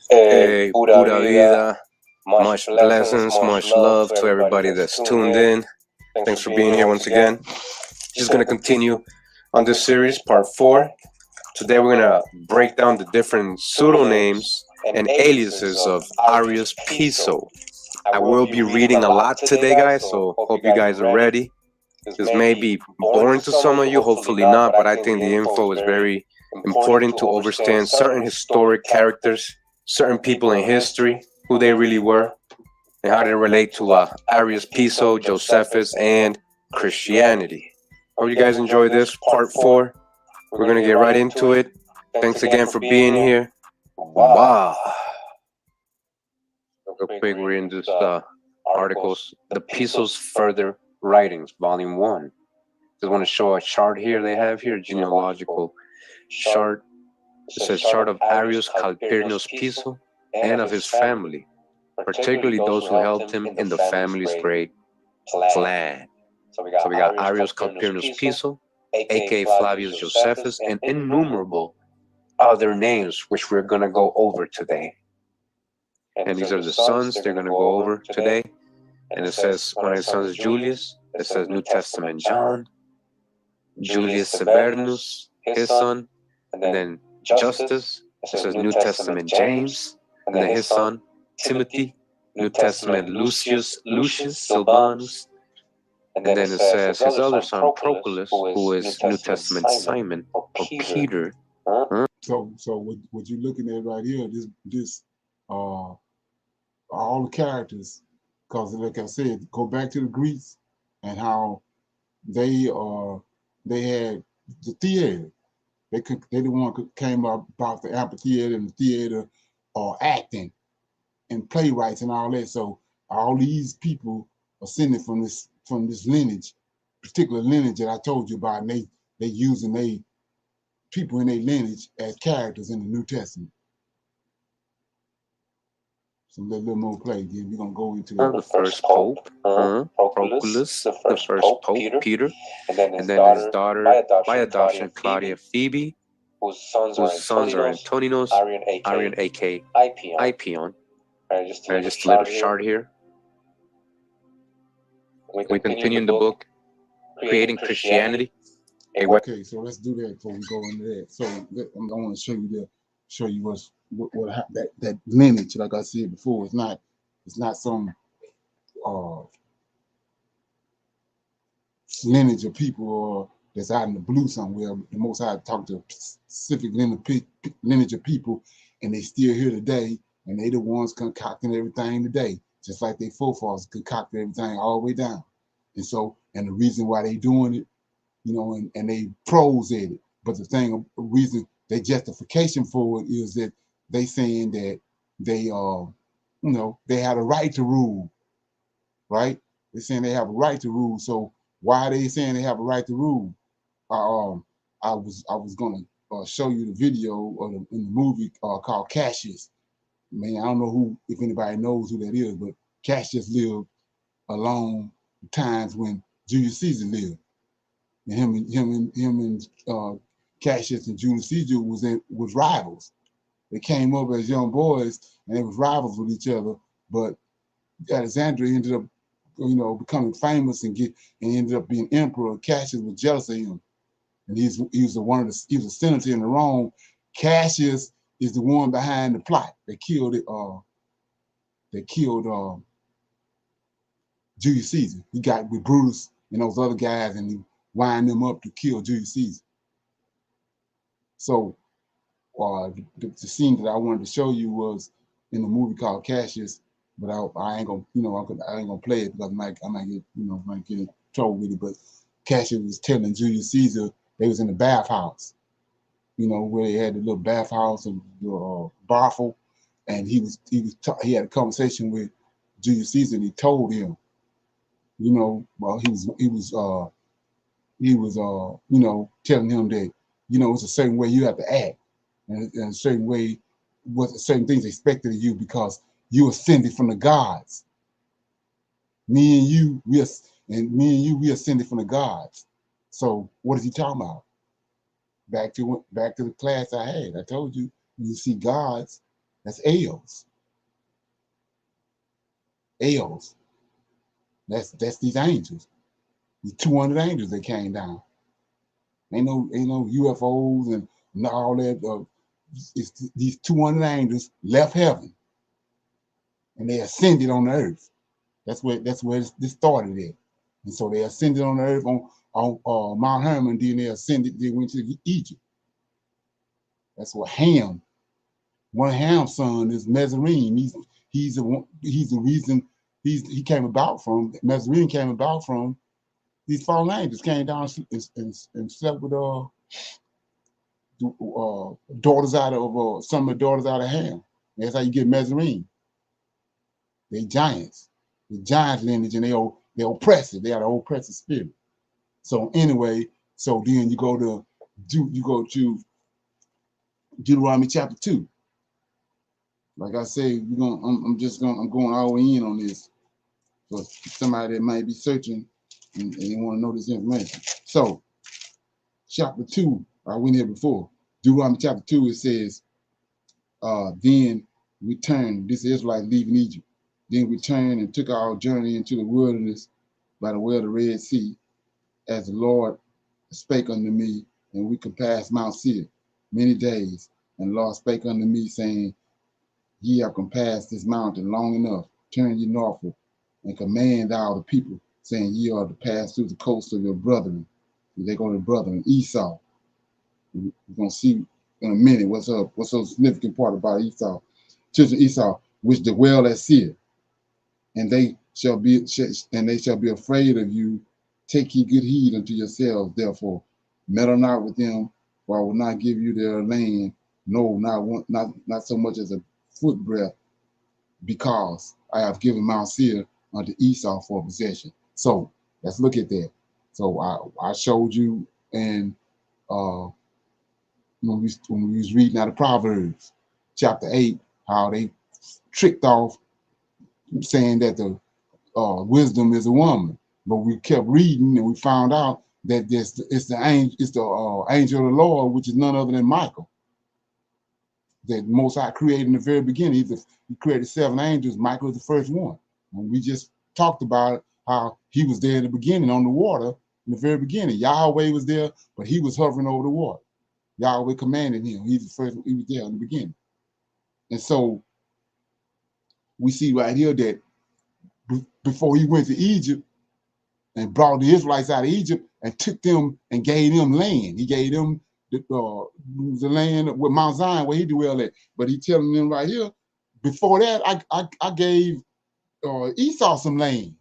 Hey, pura vida, much blessings, much love to everybody that's tuned in. Thanks for being here once again. Just going to continue on this series, part 4. Today we're going to break down the different pseudonames and aliases of Arius Piso. I will be reading a lot today, guys, so hope you guys are ready. This may be boring to some of you, hopefully not, but I think the info is very important to understand certain historic characters, certain people in history, who they really were, and how they relate to Arius Piso, Josephus, and Christianity. Hope you guys enjoy this, part 4. We're going to get right into it. Thanks again for being here. Wow. Real quick, we're in this articles, The Piso's Further Writings, Volume 1. Just want to show a chart here they have here, genealogical chart. It says chart of Arius Calpurnius Piso and of his family, particularly those who helped him in the family's great plan. So we got Arius Calpurnius Piso, aka Flavius Josephus, and innumerable other names which we're going to go over today. And these are the sons they're going to go over today. And it says one of his sons is Julius. It says New Testament John, Julius Severinus, his son, and then Justus. It says New Testament James, and then his son Timothy, New Testament Lucius Silvanus, and then it says his other son Proculus, who is New Testament Simon or Peter. So what you're looking at right here, this all the characters, because like I said, go back to the Greeks and how they had the theater. They the one who came up about the amphitheater and the theater acting and playwrights and all that. So all these people are descended from this lineage, particular lineage that I told you about, and they using they people in their lineage as characters in the New Testament. So let a little more play. Then we're gonna go into the first pope, Proculus, the first pope, Peter, and then his daughter, by adoption, Claudia Phoebe, whose sons are Antoninos, Arian, aka Ipion. Just a little chart here. We continue in the book, Creating Christianity. Okay, so let's do that before we go into that. So I want to show you what that lineage, like I said before, it's not some lineage of people that's out in the blue somewhere. The Most High talked to a specific lineage of people, and they still here today, and they the ones concocting everything today, just like they forefathers concocted everything all the way down. And the reason why they doing it you know, and they prose at it. But the reason, their justification for it is that they saying that they, you know, they had a right to rule, right? They're saying they have a right to rule. So why are they saying they have a right to rule? I was gonna show you the video in the movie called Cassius. Man, I don't know if anybody knows who that is, but Cassius lived along times when Julius Caesar lived, and him and Cassius and Julius Caesar was rivals. They came up as young boys and they was rivals with each other. But Alexander ended up, you know, becoming famous and ended up being emperor. Cassius was jealous of him, and he was a senator in the Rome. Cassius is the one behind the plot. They killed it. They killed Julius Caesar. He got with Brutus and those other guys, and he wind them up to kill Julius Caesar. So the scene that I wanted to show you was in a movie called Cassius, but I ain't gonna, you know, I ain't gonna play it because I might get, you know, might get in trouble with it. But Cassius was telling Julius Caesar they was in the bathhouse, you know, where they had the little bathhouse and the brothel, and he had a conversation with Julius Caesar, and he told him, you know, well, he was you know, telling him that, you know, it's a certain way you have to act, and a certain way, what certain things expected of you because you ascended from the gods. Me and you, we ascended from the gods. So what is he talking about? Back to the class I had. I told you, when you see gods, that's Aels. Aels. That's these angels. These 200 angels that came down. Ain't no UFOs and all that. It's these 200 angels left heaven and they ascended on the earth. That's where this started at. And so they ascended on the earth on Mount Hermon. Then they ascended. They went to Egypt. That's what Ham. One of Ham's son is Mesarine. He's the reason he came about from. Mesarine came about from these fallen angels came down and slept with daughters out of some of the daughters out of Ham. That's how you get Mesarine. They giants, the giant lineage, and they're oppressive. They are the oppressive spirit. So anyway, so then you go to Deuteronomy chapter 2. Like I say, I'm going all in on this for somebody that might be searching and they want to know this information. So chapter 2, I went here before. Deuteronomy chapter 2, it says, then returned, this Israelite leaving Egypt, then returned and took our journey into the wilderness by the way of the Red Sea, as the Lord spake unto me, and we could pass Mount Seir many days. And the Lord spake unto me, saying, ye have compassed this mountain long enough, turn ye northward, and command thou the people, saying, ye are to pass through the coast of your brethren. They go to brethren, Esau. We're going to see in a minute what's so significant part about Esau. Children of Esau, which dwell at Seir, and they shall be afraid of you. Take ye good heed unto yourselves, therefore, meddle not with them, for I will not give you their land, no, not so much as a foot breadth, because I have given Mount Seir unto Esau for possession. So let's look at that. So I showed you, and when we was reading out of Proverbs chapter 8, how they tricked off saying that the wisdom is a woman, but we kept reading and we found out that it's the angel of the Lord, which is none other than Michael, that Most High created in the very beginning. He created 7 angels. Michael is the first one. And we just talked about how he was there in the beginning on the water in the very beginning. Yahweh was there, but he was hovering over the water. Yahweh commanded him. He was there in the beginning. And so we see right here that before he went to Egypt and brought the Israelites out of Egypt and took them and gave them land. He gave them the land with Mount Zion where he dwelled at. But he telling them right here, before that, I gave Esau some land.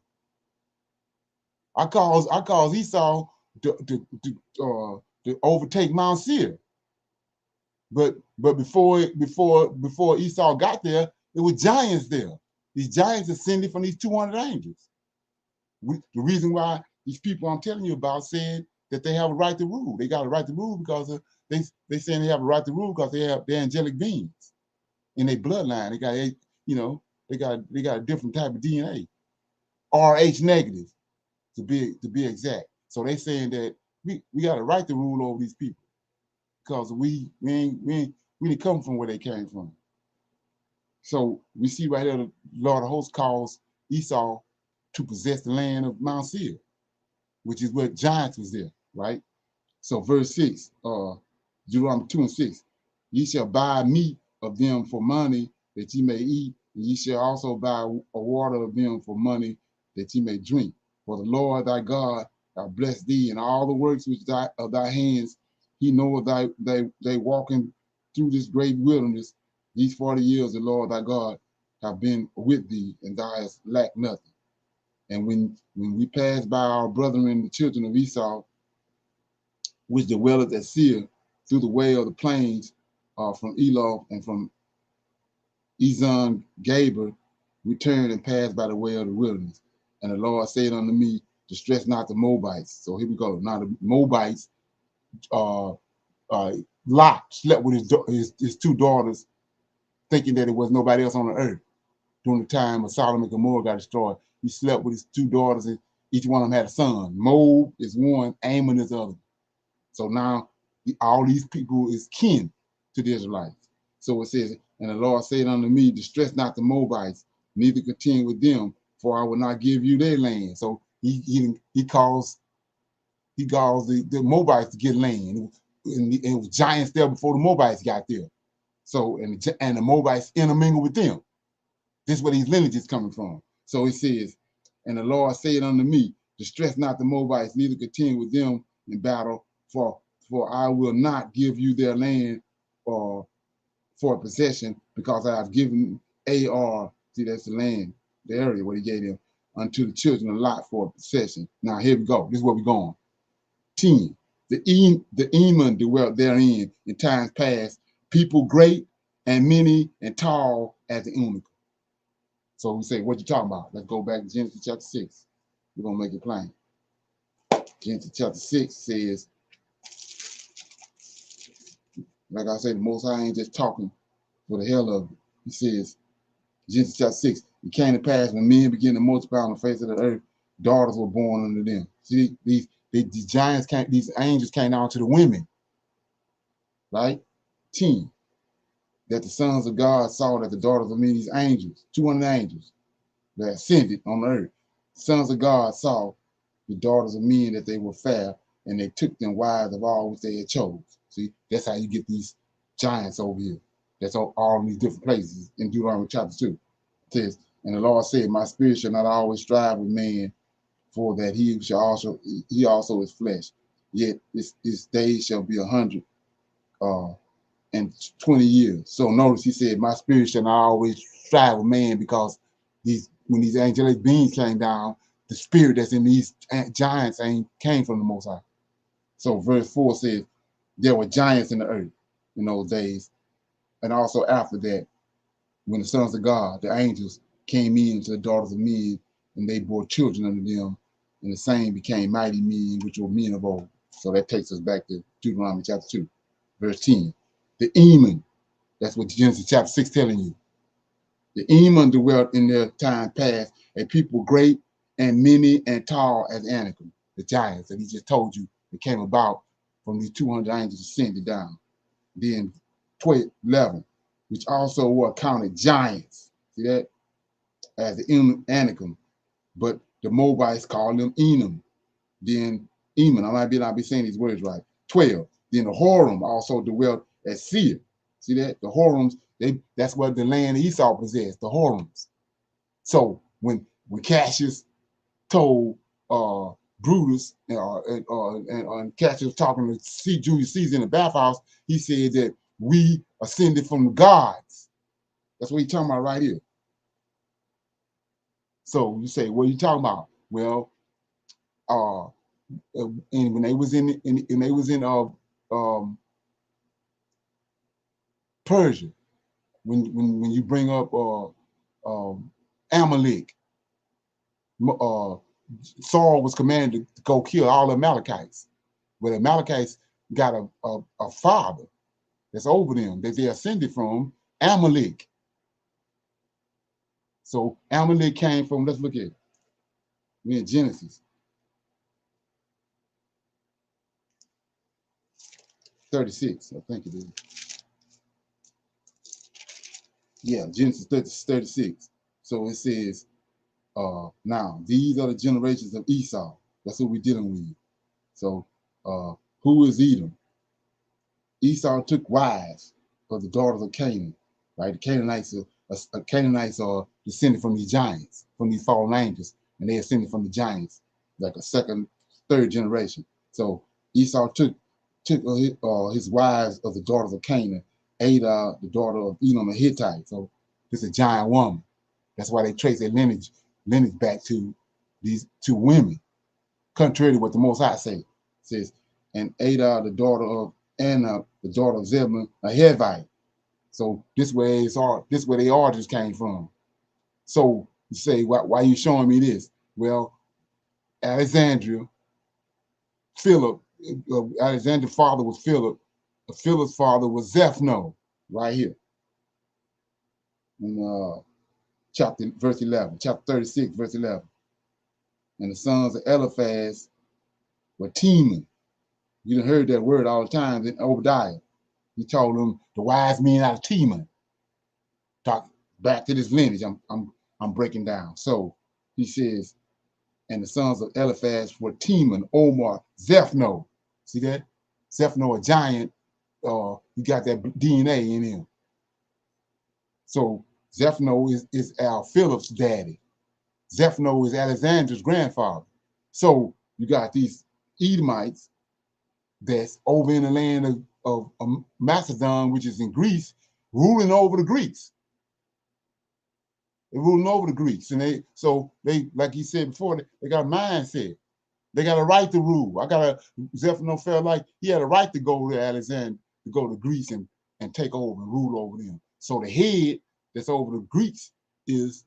I caused Esau to overtake Mount Seir. But before Esau got there, there were giants there. These giants ascended from these 200 angels. The reason why these people I'm telling you about said that they have a right to rule. They got a right to rule because they saying they have a right to rule because they're angelic beings in their bloodline. They got they got a different type of DNA, Rh negative to be exact. So they saying that we got a right to rule over these people because we didn't come from where they came from. So we see right there the Lord of hosts calls Esau to possess the land of Mount Seir, which is where giants was there, right? So verse 6, Deuteronomy 2 and 6, ye shall buy meat of them for money that ye may eat, and ye shall also buy a water of them for money that ye may drink. For the Lord thy God hath blessed thee in all the works which of thy hands. He knoweth they walking through this great wilderness. These 40 years the Lord thy God have been with thee, and thou hast lacked nothing. And when we pass by our brethren, the children of Esau, which dwelleth at Seir, through the way of the plains, from Eloth and from Ezon Gaber, we turned and passed by the way of the wilderness. And the Lord said unto me, distress not the Moabites. So here we go. Now the Moabites, Lot slept with his two daughters, thinking that it was nobody else on the earth. During the time of Sodom and Gomorrah got destroyed, he slept with his two daughters, and each one of them had a son. Moab is one, Ammon is the other. So now all these people is kin to the Israelites. So it says, and the Lord said unto me, distress not the Moabites, neither contend with them, for I will not give you their land. So he calls the Moabites to get land. And it was giants there before the Moabites got there. So and the Moabites intermingle with them. This is where these lineages coming from. So it says, and the Lord said unto me, distress not the Moabites, neither contend with them in battle, for I will not give you their land for a possession, because I have given Ar, see that's the land, the area where he gave them, unto the children of Lot for a possession. Now here we go. This is where we're going. 10. The Eman dwelt therein in times past, people great and many and tall as the Ummah. So we say, what you talking about? Let's go back to Genesis chapter 6. We're going to make it plain. Genesis chapter 6 says, like I said, the Most High ain't just talking for the hell of it. He says, Genesis chapter 6, it came to pass when men began to multiply on the face of the earth, daughters were born unto them. See, these giants came, these angels came down to the women, right? 10. That the sons of God saw that the daughters of men, these angels, 200 angels that ascended on the earth. Sons of God saw the daughters of men that they were fair, and they took them wives of all which they had chose. See, that's how you get these giants over here. That's all in these different places in Deuteronomy chapter 2. It says, and the Lord said, my spirit shall not always strive with man, for that he also is flesh. Yet his days shall be 100 and 20 years. So notice he said, my spirit shall not always strive with man, because when these angelic beings came down, the spirit that's in these giants came from the Most High. So verse 4 says, there were giants in the earth in those days. And also after that, when the sons of God, the angels, came in to the daughters of men, and they bore children unto them, and the same became mighty men, which were men of old. So that takes us back to Deuteronomy chapter 2, verse 10. The Eman, that's what Genesis chapter 6 telling you. The Eman dwelt in their time past, a people great and many and tall as Anakim, the giants that he just told you that came about from these 200 angels ascended down. Then 11, which also were counted giants. See that? As the Anakim, but the Moabites called them Enam. Then Eman, I might not be saying these words right. 12. Then the Horim also dwelt at Seir. See that? The Horims, that's what the land Esau possessed, the Horims. So when Cassius told Brutus, and Cassius was talking to Julius Caesar in the bathhouse, he said that we ascended from the gods. That's what he's talking about right here. So you say, what are you talking about? Well, And when they was in Persia, when you bring up Amalek, Saul was commanded to go kill all the Amalekites. But the Amalekites got a father that's over them that they ascended from, Amalek. So Amalek came from, let's look at it. We're in Genesis 36, I think it is. Yeah, Genesis 36. So it says, now these are the generations of Esau. That's what we're dealing with. So who is Edom? Esau took wives of the daughters of Canaan. Right, the Canaanites are descended from these giants, from these fallen angels, and they ascended from the giants, like a second, third generation. So Esau took his wives of the daughters of Canaan, Ada, the daughter of Edom, a Hittite. So this is a giant woman. That's why they trace their lineage back to these two women, contrary to what the Most High say. It says, and Ada, the daughter of Anna, the daughter of Zebulun, a Hivite. So this way the origins came from. So you say, why are you showing me this? Well, Alexandria, Philip, Alexander's father was Philip. Philip's father was Zephno, right here in verse 11, chapter 36, verse 11. And the sons of Eliphaz were Teman. You done heard that word all the time in Obadiah. He told them the wise men out of Teman. Talk back to this lineage I'm breaking down. So he says, and the sons of Eliphaz were Teman, Omar, Zephno. See that? Zephno, a giant. You got that DNA in him. So Zephno is Al Philip's daddy. Zephno is Alexander's grandfather. So you got these Edomites that's over in the land of Macedon, which is in Greece, ruling over the Greeks. They're ruling over the Greeks. And they, like he said before, they got a mindset. They got a right to rule. Zephano felt like he had a right to go to Alexander, to go to Greece and take over and rule over them. So the head that's over the Greeks is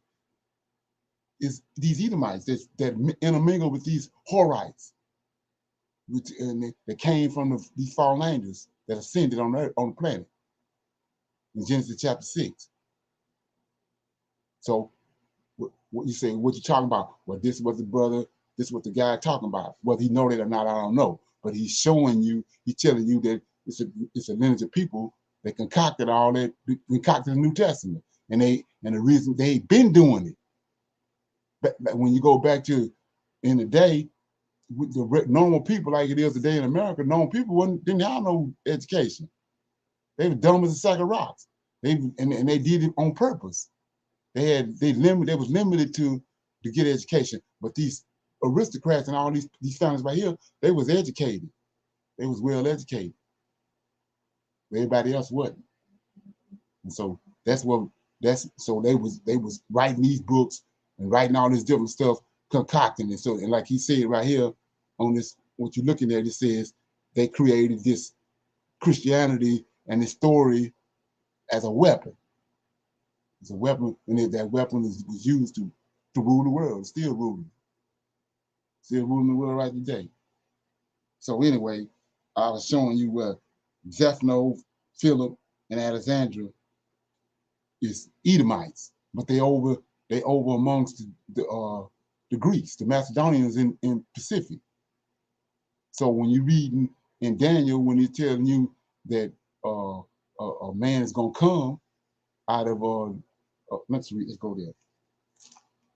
these Edomites that intermingle with these Horites, and they came from these fallen angels that ascended on the planet in Genesis chapter 6. So what you say, what you talking about? Well, this was the brother, this was the guy talking about. Whether he know that or not, I don't know. But he's showing you, he's telling you that it's a lineage of people that concocted all that, concocted the New Testament. And the reason they've been doing it. But when you go back to in the day, with the normal people like it is today in America, normal people didn't have no education. They were dumb as a sack of rocks. And they did it on purpose. They was limited to get education. But these aristocrats and all these families right here, they was educated. They was well educated. Everybody else wasn't. And so so they was writing these books and writing all this different stuff, concocting it. So, and like he said right here on this, what you're looking at, it says they created this Christianity and this story as a weapon. It's a weapon, and that weapon was used to rule the world, still ruling the world right today. So anyway, I was showing you where Zephno, Philip, and Alexandra is Edomites, but they over amongst the Greeks, the Macedonians in Pacific. So when you read in Daniel, when he's telling you that a man is gonna come out of let's go there.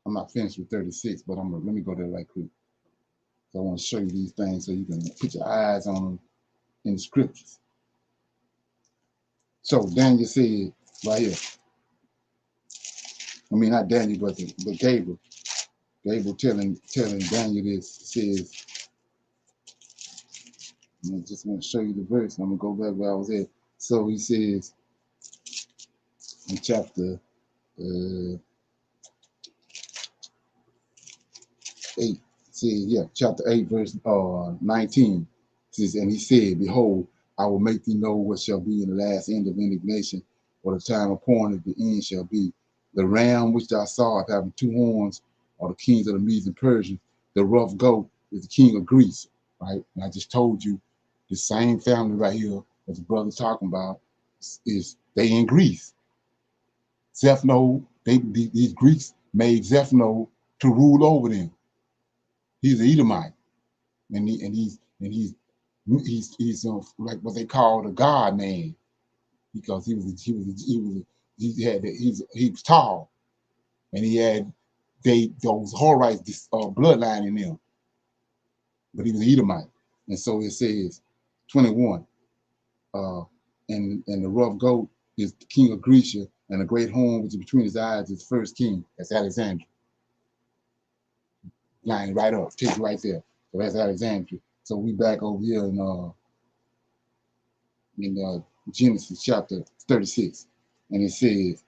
I'm not finished with 36, but let me go there right quick. So I want to show you these things so you can put your eyes on them in the scriptures. So Daniel said right here. I mean, not Daniel, but Gabriel. Gabriel telling Daniel this. Says, I just want to show you the verse. I'm gonna go back where I was at. So he says in chapter 8, it says, yeah, chapter 8, verse 19. It says, and he said, behold, I will make thee know what shall be in the last end of indignation, or the time appointed, the end shall be. The ram which thou sawest having two horns are the kings of the Medes and Persians. The rough goat is the king of Greece, right? And I just told you the same family right here that the brother's talking about is they in Greece. Zephno, these Greeks made Zephno to rule over them. He's an Edomite, and he's like what they call the God man, because he was tall, and he had those Horites bloodline in them, but he was an Edomite. And so it says 21, and the rough goat is the king of Grecia, and the great horn which is between his eyes is first king. That's Alexander. Line right up, take it right there. So that's Alexandria. So we back over here in Genesis chapter 36, and it says,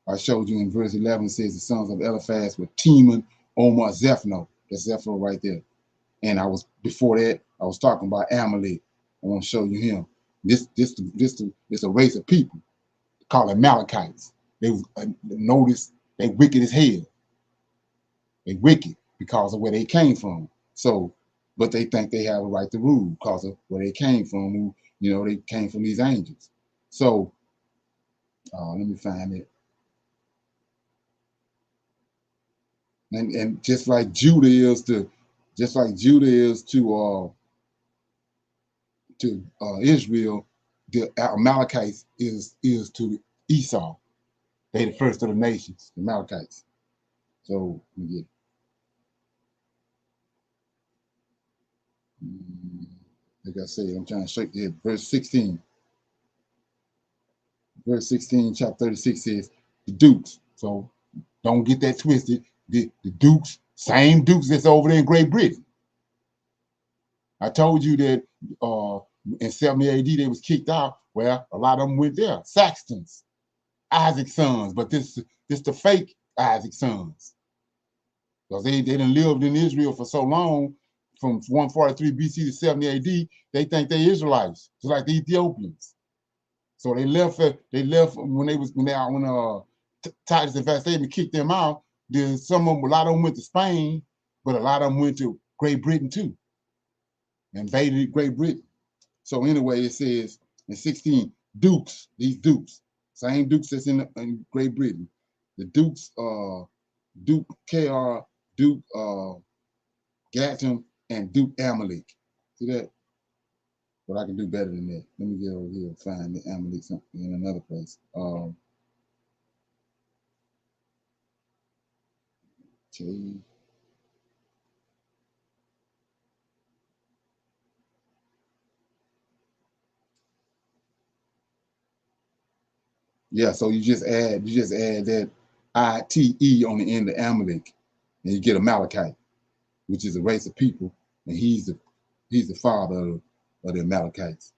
I showed you in verse 11, it says the sons of Eliphaz were Teman, Omar, Zephno. That's Zephno right there. And before that, I was talking about Amalek. I want to show you him. This a race of people called Amalekites. They notice they wicked as hell. They wicked because of where they came from. So, but they think they have a right to rule because of where they came from. They came from these angels. So, let me find it. And just like Judah is to Israel, the Amalekites is to Esau. They the first of the nations, the Amalekites. So yeah. Like I said, I'm trying to shake it. Verse 16. Verse 16, chapter 36 says the dukes. So don't get that twisted. The dukes, same dukes that's over there in Great Britain. I told you that in 70 AD they was kicked out. Well, a lot of them went there. Saxons, Isaac's sons, but this the fake Isaac's sons. Because they didn't live in Israel for so long, from 143 BC to 70 AD, they think they're Israelites, just like the Ethiopians. So they left when Titus and Vespasian kicked them out. Then a lot of them went to Spain, but a lot of them went to Great Britain too, invaded Great Britain. So anyway, it says in 16, dukes, these dukes, same dukes that's in Great Britain. The dukes, Duke KR, Duke Gatton, and Duke Amalek. See that? But I can do better than that. Let me get over here and find the Amalek in another place. Okay. Yeah, so you just add that ITE on the end of Amalek, and you get Amalekite, which is a race of people, and he's the father of the Amalekites.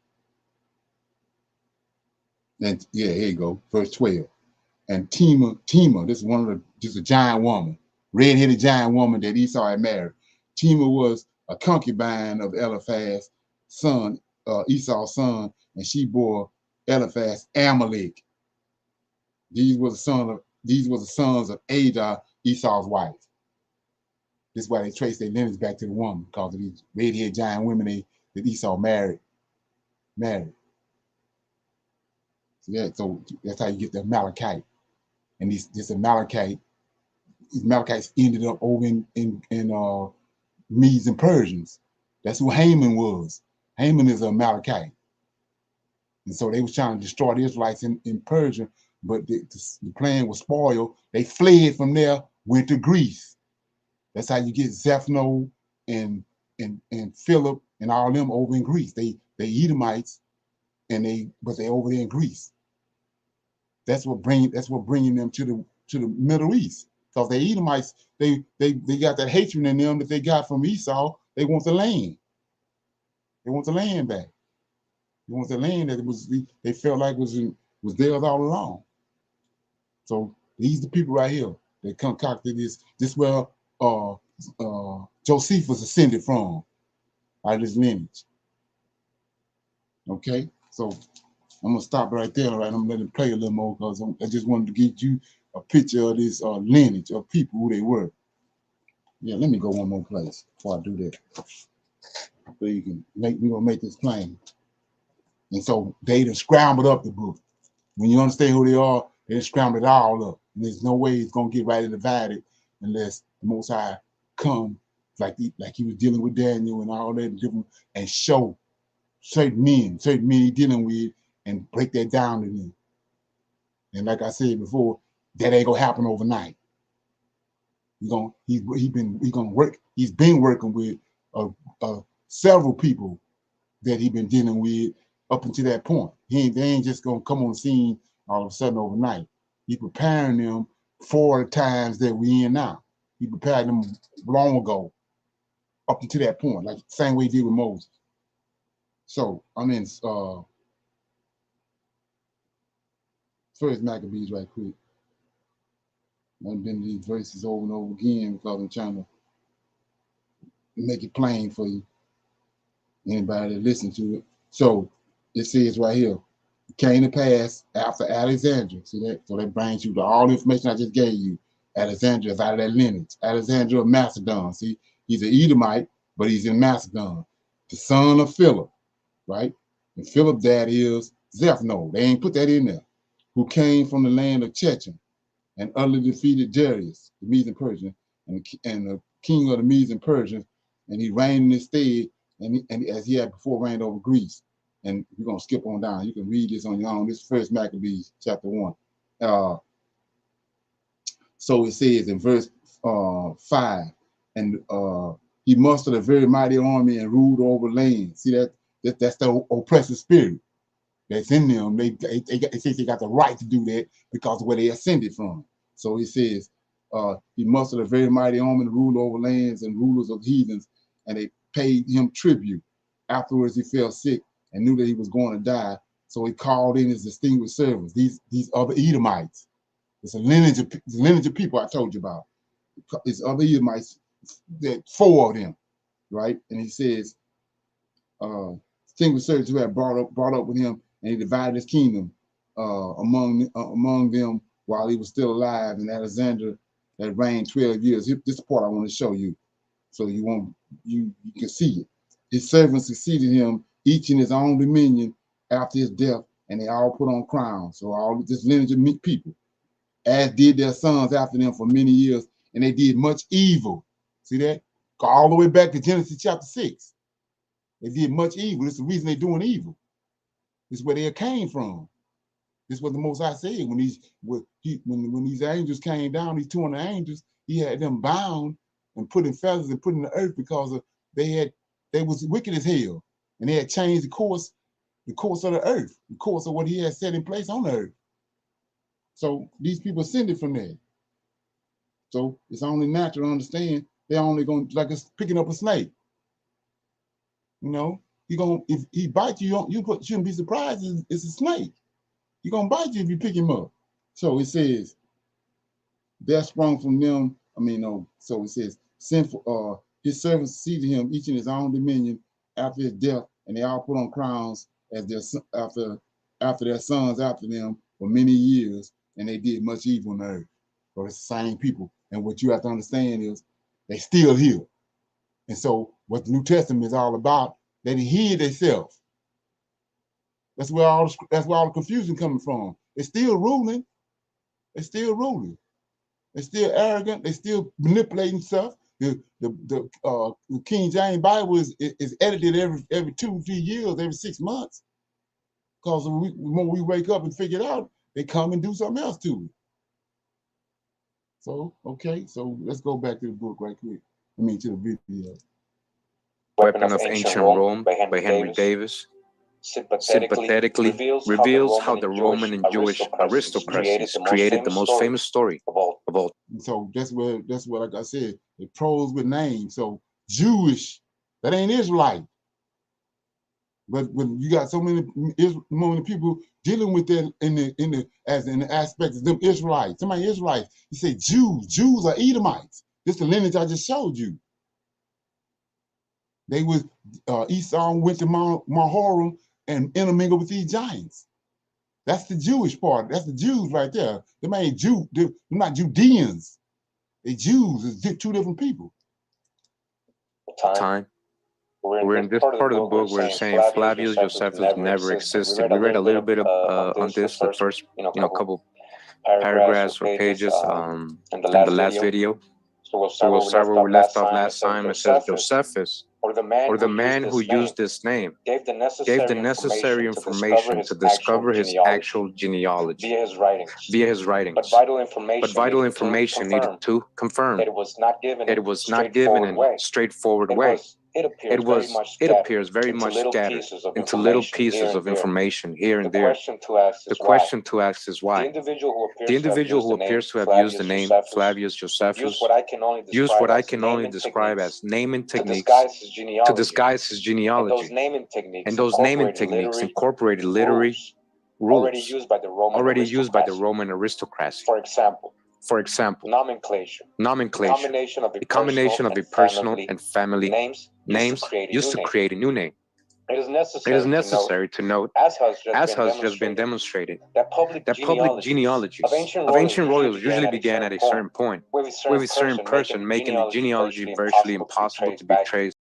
And yeah, here you go, verse 12. And Tema, this is a giant woman, red-headed giant woman that Esau had married. Tema was a concubine of Eliphaz, son, Esau's son, and she bore Eliphaz Amalek. These were the sons of Adah, Esau's wife. This is why they trace their lineage back to the woman, because of these red-headed giant women that Esau married. So that's how you get the Amalekite. And these Amalekites ended up over in Medes and Persians. That's who Haman was. Haman is an Amalekite. And so they was trying to destroy the Israelites in Persia, but the plan was spoiled. They fled from there, went to Greece. That's how you get Zephno and Philip and all them over in Greece. They Edomites, but they over there in Greece. That's what bringing them to the Middle East. Because the Edomites, they got that hatred in them that they got from Esau. They want the land. They want the land back. They want the land that they felt like was theirs all along. So these the people right here that concocted this. Well, Josephus ascended from, out of this lineage. Okay, so I'm gonna stop right there. Right, I'm gonna let it play a little more because I just wanted to get you a picture of this lineage of people who they were. Yeah, let me go one more place before I do that, so you can we gonna make this plain. And so they done scrambled up the book. When you understand who they are, they done scrambled it all up. And there's no way it's gonna get right and divided unless the Most High come like he was dealing with Daniel and all that different, and show certain men he's dealing with, and break that down to them. And like I said before, that ain't gonna happen overnight. He's been working with several people that he's been dealing with up until that point. They ain't just gonna come on the scene all of a sudden overnight. He's preparing them for the times that we in now. He prepared them long ago, up until that point, like the same way he did with Moses. So I'm in First Maccabees right quick. I've been these verses over and over again because I'm trying to make it plain for you, anybody that listen to it. So it says right here, it came to pass after Alexandria. See that? So that brings you to all the information I just gave you. Alexandria is out of that lineage. Alexandria of Macedon. See, he's an Edomite, but he's in Macedon. The son of Philip, right? And Philip, that is Zephno. They ain't put that in there. Who came from the land of Chechen and utterly defeated Darius, the Medes and Persians, and the king of the Medes and Persians, and he reigned in his stead, and as he had before reigned over Greece. And we're going to skip on down. You can read this on your own. This is First Maccabees, chapter 1. So it says in verse 5, and he mustered a very mighty army and ruled over land. See that's the oppressive spirit that's in them. They say they got the right to do that because of where they ascended from. So he says, he mustered a very mighty army and ruled over lands and rulers of heathens, and they paid him tribute. Afterwards, he fell sick and knew that he was going to die. So he called in his distinguished servants, these other Edomites. It's a lineage of people I told you about. It's other Edomites, that 4 of them, right? And he says, distinguished servants who had brought up with him, and he divided his kingdom among them while he was still alive. And Alexander had reigned 12 years. This part I want to show you, so you can see it. His servants succeeded him, each in his own dominion after his death, and they all put on crowns. So all this lineage of people, as did their sons after them for many years, and they did much evil. See that? Go all the way back to Genesis chapter 6. They did much evil. It's the reason they're doing evil. This is where they came from. This is what the Most High said when these angels came down, these 200 angels, he had them bound and put in feathers and put in the earth because they was wicked as hell, and they had changed the course of the earth, the course of what he had set in place on the earth. So these people ascended from there. So it's only natural to understand they're only going to, like it's picking up a snake. You know, if he bites you, shouldn't be surprised. It's a snake. He's gonna bite you if you pick him up. So it says, there sprung from them. So it says, his servants succeeded him, each in his own dominion after his death, and they all put on crowns as after their sons after them for many years, and they did much evil on the earth. So it's the same people. And what you have to understand is they still here. And so what the New Testament is all about, they hid themselves. That's where all the confusion coming from. They're still ruling. They're still ruling. They're still arrogant. They're still manipulating stuff. The King James Bible is edited every 2-3 years, every 6 months. Because when we wake up and figure it out, they come and do something else to it. So, okay, so let's go back to the book right quick. To the video. Weapon of Ancient Rome by Henry Davis sympathetically reveals how the Roman and Jewish aristocracies created the most famous story of all. And so that's what, like I said, it pros with names. So Jewish, that ain't Israelite. But when you got so many people dealing with that in the aspect of them Israelites, somebody Israelites, you say Jews are Edomites. This the lineage I just showed you. They was Esau went to Mahorum and intermingled with these giants. That's the Jewish part. That's the Jews right there. They ain't Jew. They're not Judeans. They Jews. It's two different people. Time. We're in this part of the book where it's saying Flavius Josephus never existed. We read a little bit on this, the first couple paragraphs or pages in the last video. So we'll start where we left off last time. It says Josephus, or the man who used this name, gave the necessary information to discover his actual genealogy via his writings. But vital information needed to confirm that it was not given in a straightforward way. It appears very much scattered into little pieces of information here and there. The question to ask is why. The individual who appears to have used the name Flavius Josephus used what I can only describe as naming techniques to disguise his genealogy. And those naming techniques incorporated literary rules already used by the Roman aristocracy. For example, nomenclature, a combination of a personal and family names used to create a new name. It is necessary to note, as has just been demonstrated, that public genealogies of ancient royals usually began at a certain point, with a certain person making the genealogy virtually impossible to be traced